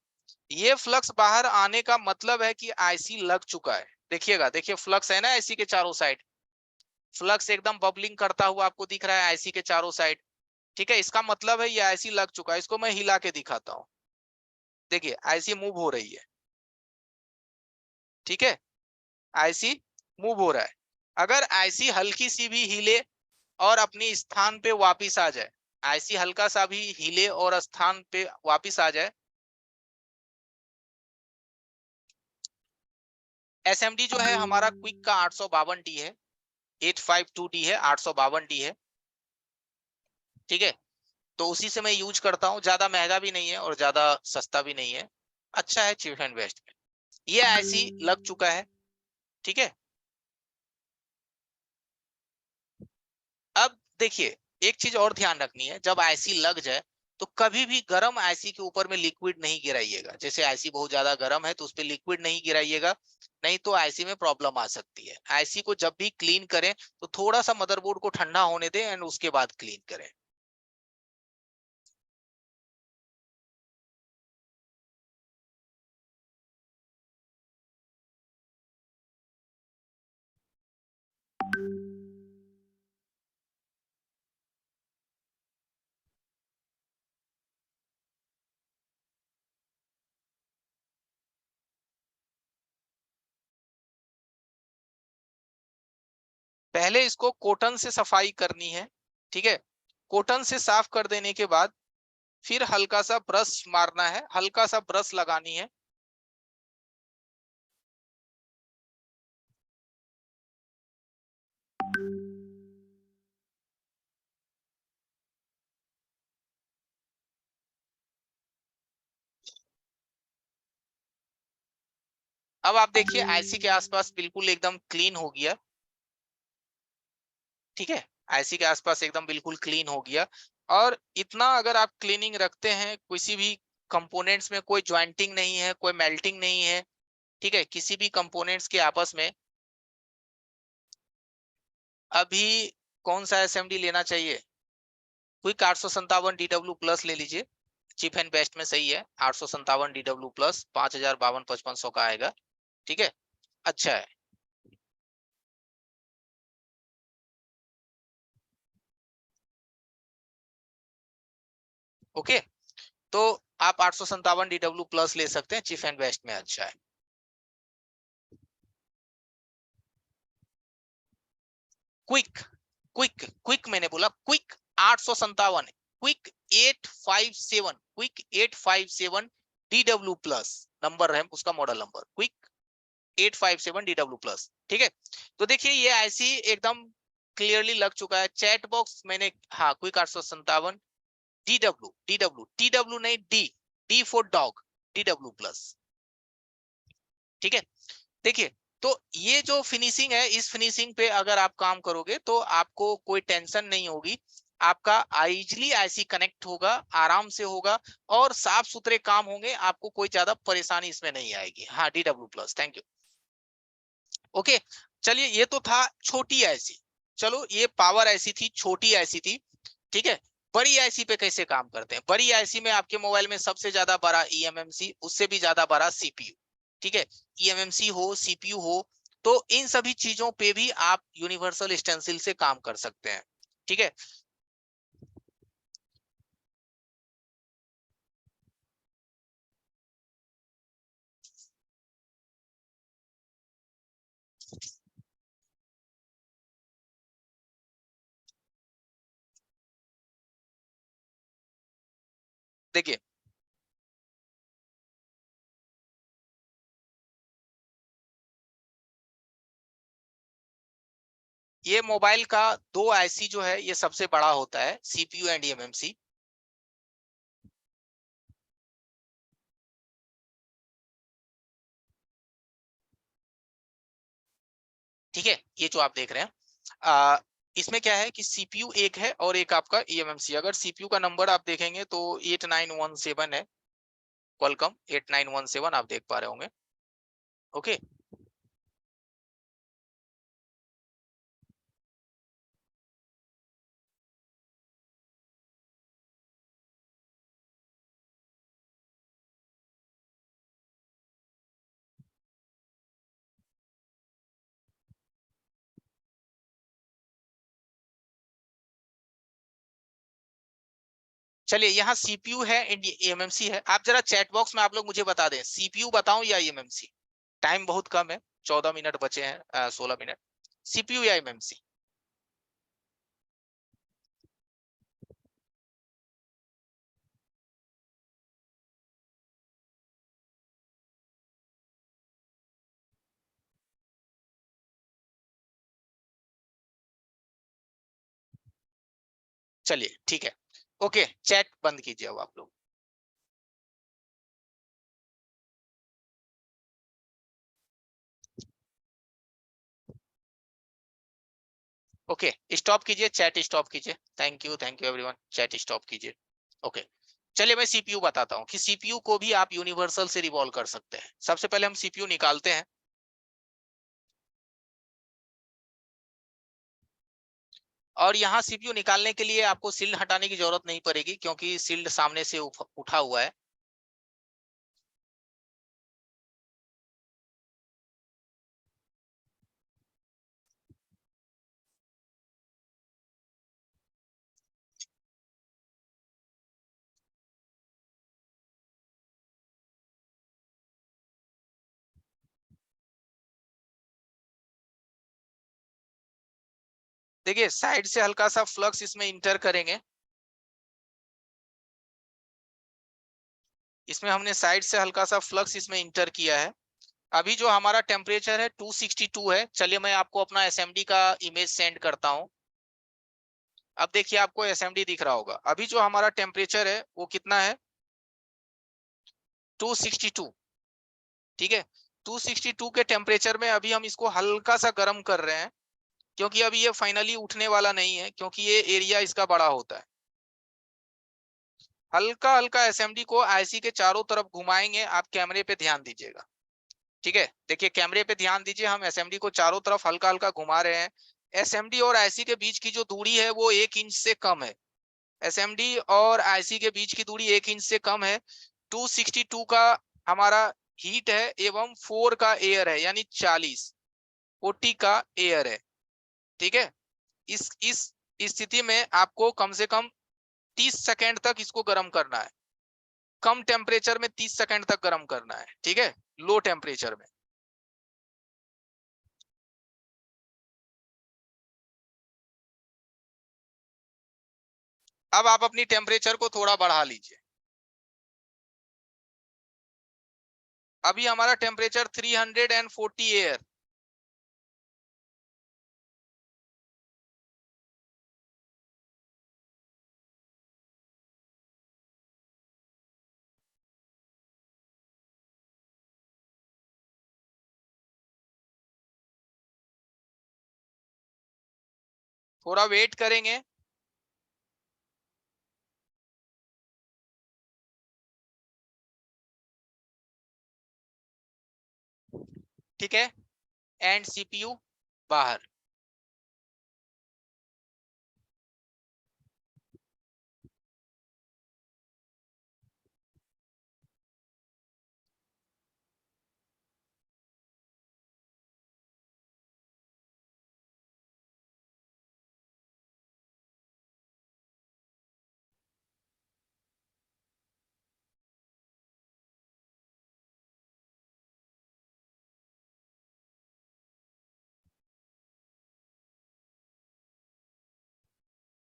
ये फ्लक्स बाहर आने का मतलब है कि आईसी लग चुका है। देखिएगा, देखिए फ्लक्स है ना आईसी के चारों साइड, फ्लक्स एकदम बबलिंग करता हुआ आपको दिख रहा है आईसी के चारों साइड। ठीक है, इसका मतलब है ये आईसी लग चुका है। इसको मैं हिला के दिखाता हूँ। देखिए, आईसी मूव हो रही है। ठीक है, आईसी मूव हो रहा है। अगर आईसी हल्की सी भी हिले और अपनी स्थान पे वापिस आ जाए, आईसी हल्का सा भी हिले और स्थान पे वापिस आ जाए, एसएमडी जो है हमारा क्विक का 852D है, 852D है, 852D है। ठीक है, तो उसी से मैं यूज करता हूँ, ज्यादा महंगा भी नहीं है और ज्यादा सस्ता भी नहीं है, अच्छा है चीप एंड बेस्ट में। ये ऐसी लग चुका है। ठीक है, अब देखिए एक चीज और ध्यान रखनी है, जब आईसी लग जाए तो कभी भी गर्म आईसी के ऊपर में लिक्विड नहीं गिराइएगा। जैसे आईसी बहुत ज्यादा गर्म है तो उस पर लिक्विड नहीं गिराइएगा, नहीं तो आईसी में प्रॉब्लम आ सकती है। आईसी को जब भी क्लीन करें तो थोड़ा सा मदरबोर्ड को ठंडा होने दें एंड उसके बाद क्लीन करें। पहले इसको कॉटन से सफाई करनी है। ठीक है, कॉटन से साफ कर देने के बाद फिर हल्का सा ब्रश मारना है, हल्का सा ब्रश लगानी है। अब आप देखिए आईसी के आसपास बिल्कुल एकदम क्लीन हो गया। ठीक है, आईसी के आसपास एकदम बिल्कुल क्लीन हो गया। और इतना अगर आप क्लीनिंग रखते हैं, किसी भी कंपोनेंट्स में कोई ज्वाइंटिंग नहीं है, कोई मेल्टिंग नहीं है, ठीक है, किसी भी कंपोनेंट्स के आपस में, अभी कौन सा एसएमडी लेना चाहिए? क्विक 857 DW+ ले लीजिए, चीप एंड बेस्ट में सही है। 857 DW+, 5052 5500 का आएगा। ठीक है, अच्छा है। ओके, तो आप 857 DW+ ले सकते हैं, चीफ एंड बेस्ट में अच्छा है। क्विक, क्विक क्विक मैंने बोला quick 857, quick 857, quick 857 DW+ number है उसका, मॉडल नंबर क्विक 857 DW+। ठीक है, तो देखिए ये ऐसी एकदम क्लियरली लग चुका है। चैट बॉक्स मैंने, हाँ, क्विक 857 DW, नहीं D, D for dog, DW+। ठीक है, देखिए, तो ये जो फिनिशिंग है, इस फिनिशिंग पे अगर आप काम करोगे तो आपको कोई टेंशन नहीं होगी। आपका इजिली आईसी कनेक्ट होगा, आराम से होगा और साफ सुथरे काम होंगे, आपको कोई ज्यादा परेशानी इसमें नहीं आएगी। हाँ, DW+, थैंक यू। ओके, चलिए ये तो था छोटी आईसी। चलो ये पावर आईसी थी, छोटी आईसी थी। ठीक है, बड़ी आईसी पे कैसे काम करते हैं? बड़ी आईसी में आपके मोबाइल में सबसे ज्यादा बड़ा ईएमएमसी, उससे भी ज्यादा बड़ा सीपीयू। ठीक है, ईएमएमसी हो, सीपीयू हो, तो इन सभी चीजों पे भी आप यूनिवर्सल स्टेंसिल से काम कर सकते हैं। ठीक है, देखिए ये मोबाइल का दो आईसी जो है ये सबसे बड़ा होता है, सीपीयू एंड ईएमएमसी। ठीक है, ये जो आप देख रहे हैं, इसमें क्या है कि सीपीयू एक है और एक आपका ईएमएमसी। अगर सीपीयू का नंबर आप देखेंगे तो 8917 है, क्वालकॉम 8917 आप देख पा रहे होंगे। ओके, चलिए यहाँ सीपीयू है, ईएमएमसी है। आप जरा चैट बॉक्स में आप लोग मुझे बता दें, सीपीयू बताऊं या ईएमएमसी? टाइम बहुत कम है, 14 मिनट बचे हैं, 16 मिनट। सीपीयू या ईएमएमसी? चलिए ठीक है। ओके, चैट बंद कीजिए अब आप लोग। ओके, स्टॉप कीजिए, चैट स्टॉप कीजिए। Thank you everyone, chat stop कीजिए। ओके, चलिए मैं सीपीयू बताता हूँ कि सीपीयू को भी आप यूनिवर्सल से रिवॉल्व कर सकते हैं। सबसे पहले हम सीपीयू निकालते हैं, और यहाँ सीपीयू निकालने के लिए आपको शील्ड हटाने की जरूरत नहीं पड़ेगी, क्योंकि शील्ड सामने से उठा हुआ है। देखिए साइड से हल्का सा फ्लक्स इसमें इंटर करेंगे, इसमें हमने साइड से हल्का सा फ्लक्स इसमें इंटर किया है। अभी जो हमारा टेम्परेचर है 262 है। चलिए मैं आपको अपना एसएमडी का इमेज सेंड करता हूं। अब देखिए आपको एसएमडी दिख रहा होगा। अभी जो हमारा टेम्परेचर है वो कितना है, 262। ठीक है, 262 के टेम्परेचर में अभी हम इसको हल्का सा गर्म कर रहे हैं, क्योंकि अभी ये फाइनली उठने वाला नहीं है, क्योंकि ये एरिया इसका बड़ा होता है। हल्का हल्का एसएमडी को आईसी के चारों तरफ घुमाएंगे। आप कैमरे पे ध्यान दीजिएगा। ठीक है, देखिए कैमरे पे ध्यान दीजिए, हम एसएमडी को चारों तरफ हल्का हल्का घुमा रहे हैं। एसएमडी और आईसी के बीच की जो दूरी है वो 1 इंच से कम है। एसएमडी और आईसी के बीच की दूरी 1 इंच से कम है। 262 का हमारा हीट है एवं 4 का एयर है, यानी 40 का एयर है। ठीक है, इस स्थिति में आपको कम से कम 30 सेकेंड तक इसको गर्म करना है। कम टेम्परेचर में 30 सेकेंड तक गर्म करना है। ठीक है, लो टेम्परेचर में। अब आप अपनी टेम्परेचर को थोड़ा बढ़ा लीजिए। अभी हमारा टेम्परेचर 340 एयर। थोड़ा वेट करेंगे। ठीक है, एंड सीपीयू बाहर।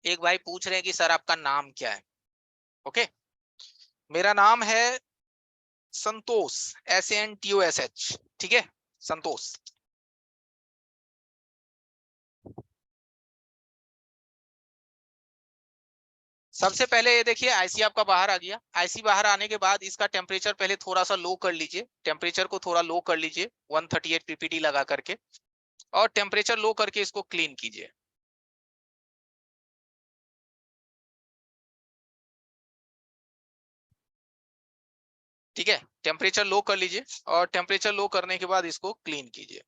एक भाई पूछ रहे हैं कि सर आपका नाम क्या है। ओके, मेरा नाम है संतोष, SANTOSH। ठीक है, संतोष। सबसे पहले ये देखिए आईसी आपका बाहर आ गया। आईसी बाहर आने के बाद इसका टेम्परेचर पहले थोड़ा सा लो कर लीजिए। टेम्परेचर को थोड़ा लो कर लीजिए 138 पीपीटी लगा करके, और टेम्परेचर लो करके इसको क्लीन कीजिए। ठीक है, टेम्परेचर लो कर लीजिए, और टेम्परेचर लो करने के बाद इसको क्लीन कीजिए।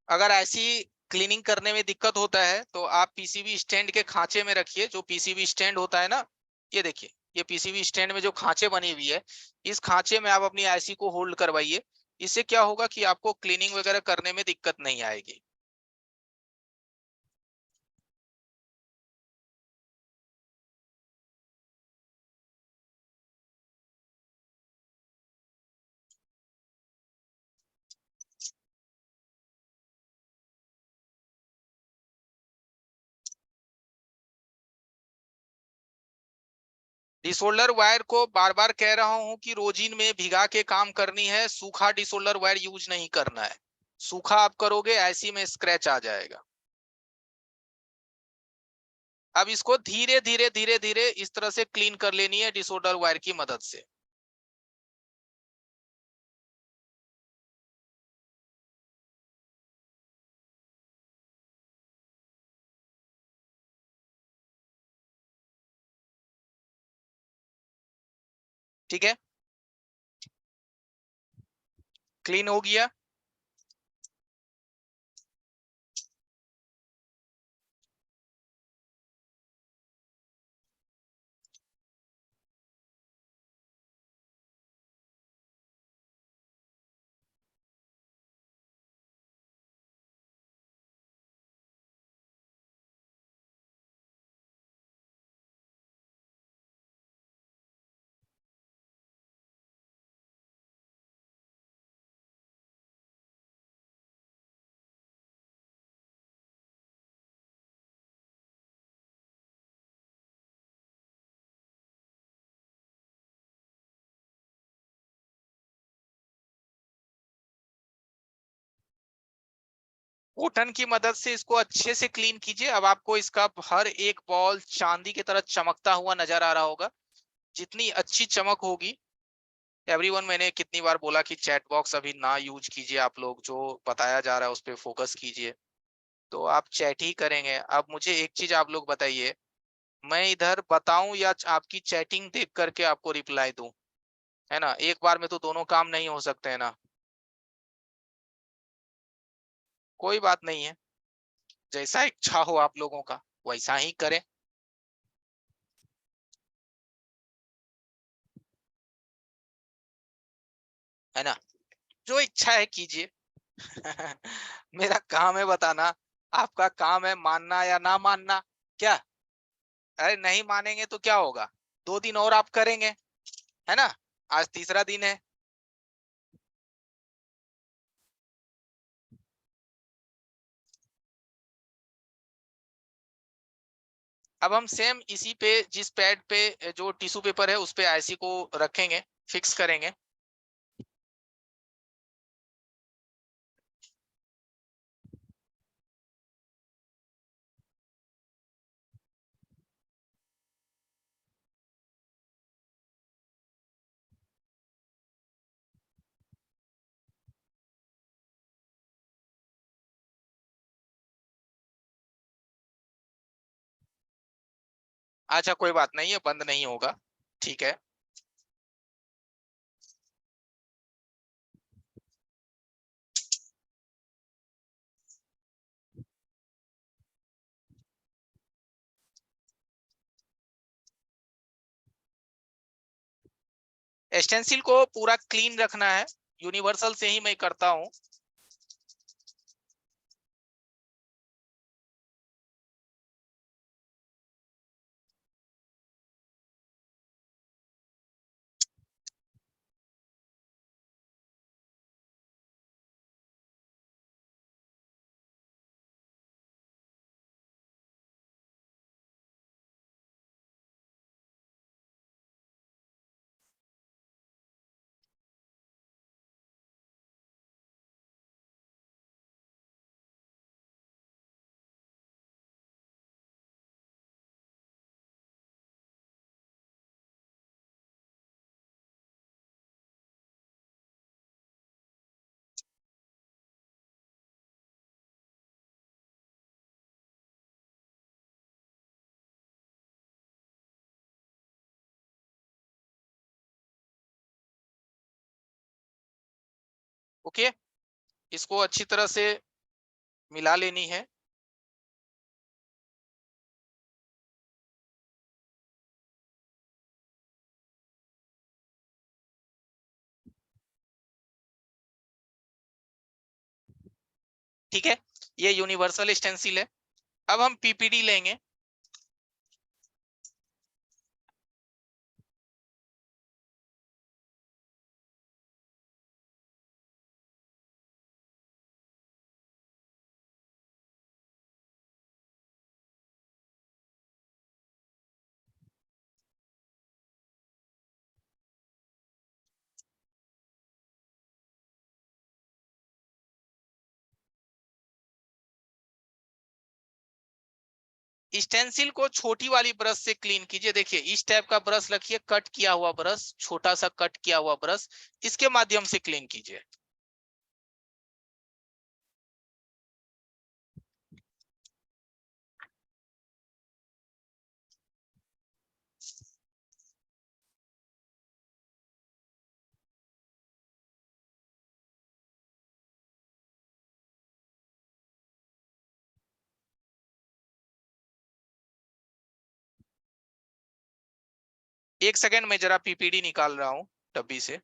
अगर ऐसी क्लीनिंग करने में दिक्कत होता है तो आप पीसीबी स्टैंड के खांचे में रखिए। जो पीसीबी स्टैंड होता है ना, ये देखिए, ये पीसीबी स्टैंड में जो खांचे बनी हुई है, इस खांचे में आप अपनी आईसी को होल्ड करवाइए। इससे क्या होगा कि आपको क्लीनिंग वगैरह करने में दिक्कत नहीं आएगी। डिसोल्डर वायर को बार बार कह रहा हूं कि रोजिन में भिगा के काम करनी है, सूखा डिसोल्डर वायर यूज नहीं करना है। सूखा आप करोगे ऐसी में स्क्रैच आ जाएगा। अब इसको धीरे धीरे धीरे धीरे इस तरह से क्लीन कर लेनी है डिसोल्डर वायर की मदद से। ठीक है, क्लीन हो गया। कॉटन की मदद से इसको अच्छे से क्लीन कीजिए। अब आपको इसका हर एक बॉल चांदी की तरह चमकता हुआ नजर आ रहा होगा। जितनी अच्छी चमक होगी, एवरीवन, मैंने कितनी बार बोला कि चैट बॉक्स अभी ना यूज कीजिए, आप लोग जो बताया जा रहा है उस पर फोकस कीजिए। तो आप चैट ही करेंगे। अब मुझे एक चीज आप लोग बताइए, मैं इधर बताऊं या आपकी चैटिंग देख करके आपको रिप्लाई दूं? है ना, एक बार में तो दोनों काम नहीं हो सकते हैं ना। कोई बात नहीं है, जैसा इच्छा हो आप लोगों का वैसा ही करें। है ना, जो इच्छा है कीजिए। मेरा काम है बताना, आपका काम है मानना या ना मानना। क्या? अरे नहीं मानेंगे तो क्या होगा? 2 दिन और आप करेंगे, है ना। आज तीसरा दिन है। अब हम सेम इसी पे, जिस पैड पे जो टिश्यू पेपर है उस पे आईसी को रखेंगे, फिक्स करेंगे। अच्छा, कोई बात नहीं है, बंद नहीं होगा। ठीक है। एक्सटेंसिल को पूरा क्लीन रखना है, यूनिवर्सल से ही मैं करता हूँ। ओके, इसको अच्छी तरह से मिला लेनी है। ठीक है, ये यूनिवर्सल एक्सटेंसिल है। अब हम पीपीडी लेंगे। स्टेंसिल को छोटी वाली ब्रश से क्लीन कीजिए। देखिए इस टाइप का ब्रश रखिए, कट किया हुआ ब्रश, छोटा सा कट किया हुआ ब्रश, इसके माध्यम से क्लीन कीजिए। एक सेकंड में जरा पीपीडी निकाल रहा हूं डब्बी से।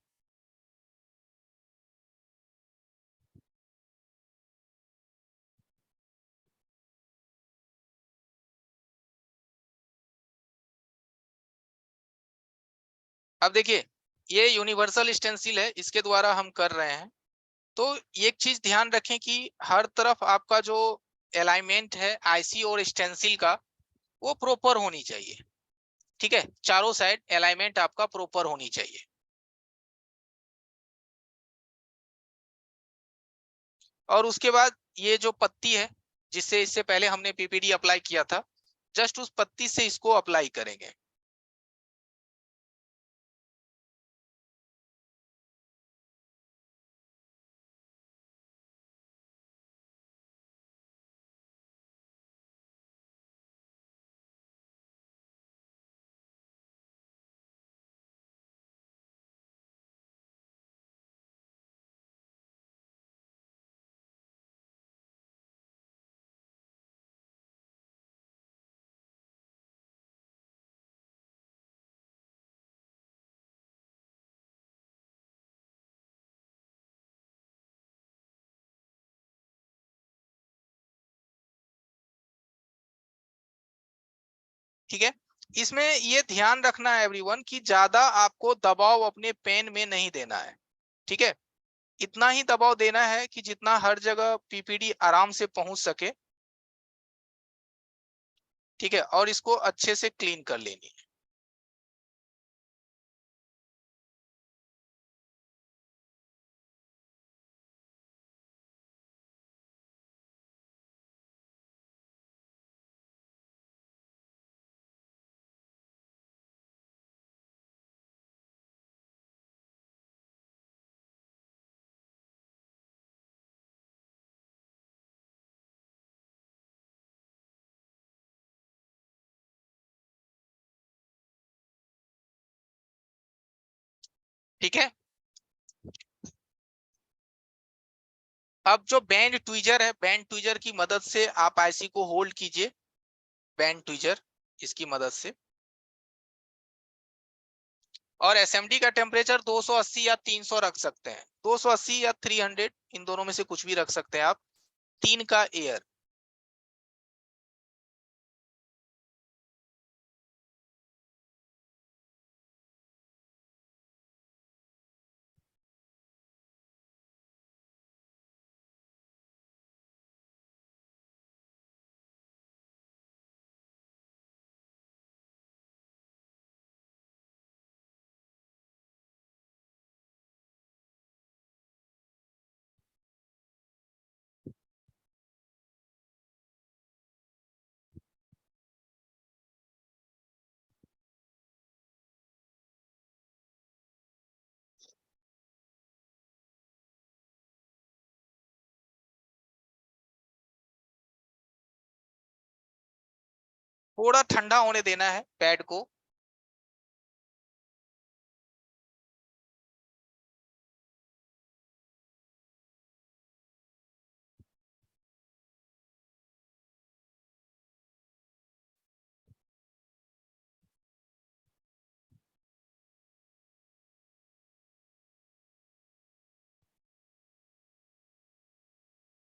अब देखिए ये यूनिवर्सल स्टेंसिल है, इसके द्वारा हम कर रहे हैं। तो एक चीज ध्यान रखें कि हर तरफ आपका जो अलाइनमेंट है आईसी और स्टेंसिल का, वो प्रॉपर होनी चाहिए। ठीक है, चारों साइड अलाइनमेंट आपका प्रॉपर होनी चाहिए। और उसके बाद ये जो पत्ती है जिससे इससे पहले हमने पीपीडी अप्लाई किया था, जस्ट उस पत्ती से इसको अप्लाई करेंगे। ठीक है, इसमें ये ध्यान रखना है एवरीवन कि ज्यादा आपको दबाव अपने पेन में नहीं देना है। ठीक है, इतना ही दबाव देना है कि जितना हर जगह पीपीडी आराम से पहुंच सके। ठीक है, और इसको अच्छे से क्लीन कर लेनी है। ठीक है, अब जो बैंड ट्विजर है, बैंड ट्विजर की मदद से आप आईसी को होल्ड कीजिए। बैंड ट्विजर, इसकी मदद से। और एसएमडी का टेम्परेचर 280 या 300 रख सकते हैं। 280 या 300, इन दोनों में से कुछ भी रख सकते हैं आप। 3 का एयर। थोड़ा ठंडा होने देना है पैड को।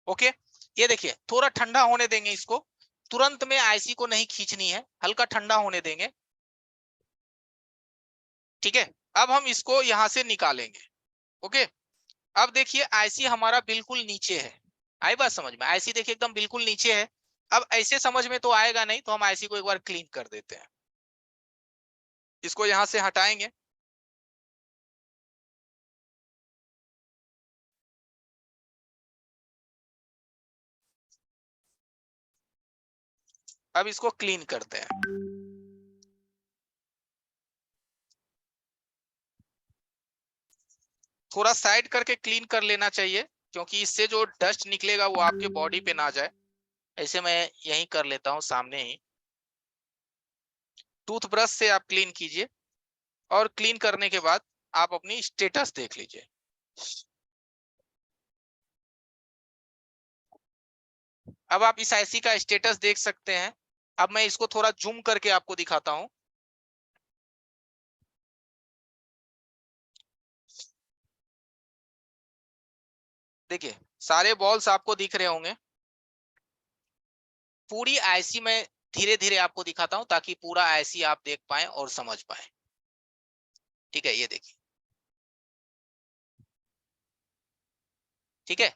ओके, ये देखिए थोड़ा ठंडा होने देंगे इसको। तुरंत में आईसी को नहीं खींचनी है, हल्का ठंडा होने देंगे। ठीक है, अब हम इसको यहां से निकालेंगे। ओके, अब देखिए आईसी हमारा बिल्कुल नीचे है। आई बात समझ में? आईसी देखिए एकदम बिल्कुल नीचे है। अब ऐसे समझ में तो आएगा नहीं, तो हम आईसी को एक बार क्लीन कर देते हैं। इसको यहां से हटाएंगे। अब इसको क्लीन करते हैं। थोड़ा साइड करके क्लीन कर लेना चाहिए, क्योंकि इससे जो डस्ट निकलेगा वो आपके बॉडी पे ना जाए। ऐसे मैं यहीं कर लेता हूं सामने ही। टूथब्रश से आप क्लीन कीजिए, और क्लीन करने के बाद आप अपनी स्टेटस देख लीजिए। अब आप इस आईसी का स्टेटस देख सकते हैं। अब मैं इसको थोड़ा जूम करके आपको दिखाता हूं। देखिए, सारे बॉल्स आपको दिख रहे होंगे। पूरी आईसी में धीरे धीरे आपको दिखाता हूं, ताकि पूरा आईसी आप देख पाए और समझ पाए। ठीक है, ये देखिए। ठीक है,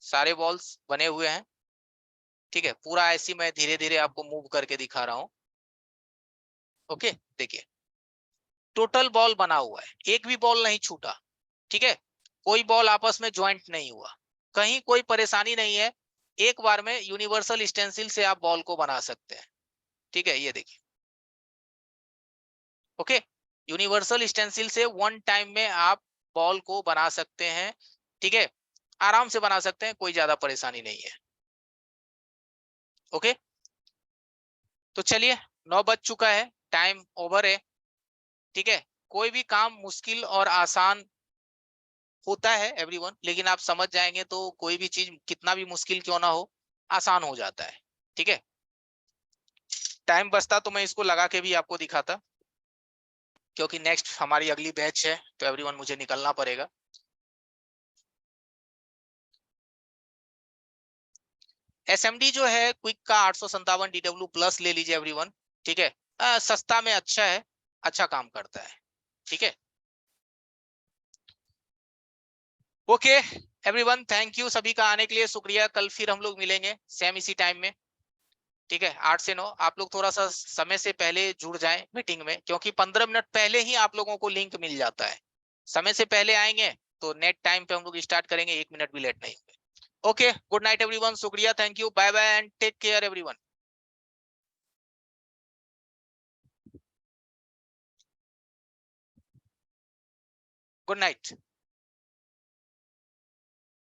सारे बॉल्स बने हुए हैं। ठीक है, पूरा आईसी मैं धीरे धीरे आपको मूव करके दिखा रहा हूं। ओके, देखिए, टोटल बॉल बना हुआ है, एक भी बॉल नहीं छूटा। ठीक है, कोई बॉल आपस में ज्वाइंट नहीं हुआ, कहीं कोई परेशानी नहीं है। एक बार में यूनिवर्सल स्टेंसिल से आप बॉल को बना सकते हैं। ठीक है, ये देखिए। ओके, यूनिवर्सल स्टेंसिल से वन टाइम में आप बॉल को बना सकते हैं। ठीक है, आराम से बना सकते हैं, कोई ज्यादा परेशानी नहीं है। ओके, तो चलिए, 9 बज चुका है, टाइम ओवर है। ठीक है, कोई भी काम मुश्किल और आसान होता है एवरीवन, लेकिन आप समझ जाएंगे तो कोई भी चीज कितना भी मुश्किल क्यों ना हो, आसान हो जाता है। ठीक है, टाइम बचता तो मैं इसको लगा के भी आपको दिखाता, क्योंकि नेक्स्ट हमारी अगली बैच है, तो एवरीवन मुझे निकलना पड़ेगा। एसएमडी जो है क्विक का 857 DW प्लस ले लीजिए एवरीवन। ठीक है, सस्ता में अच्छा है, अच्छा काम करता है। ठीक है, ओके एवरीवन, थैंक यू सभी का आने के लिए, शुक्रिया। कल फिर हम लोग मिलेंगे सेम इसी टाइम में। ठीक है, 8 से 9 आप लोग थोड़ा सा समय से पहले जुड़ जाएं मीटिंग में, क्योंकि 15 मिनट पहले ही आप लोगों को लिंक मिल जाता है। समय से पहले आएंगे तो नेट टाइम पे हम लोग स्टार्ट करेंगे, 1 मिनट भी लेट नहीं होंगे। ओके, गुड नाइट एवरीवन, शुक्रिया, thank you, bye bye and take care everyone. Good night.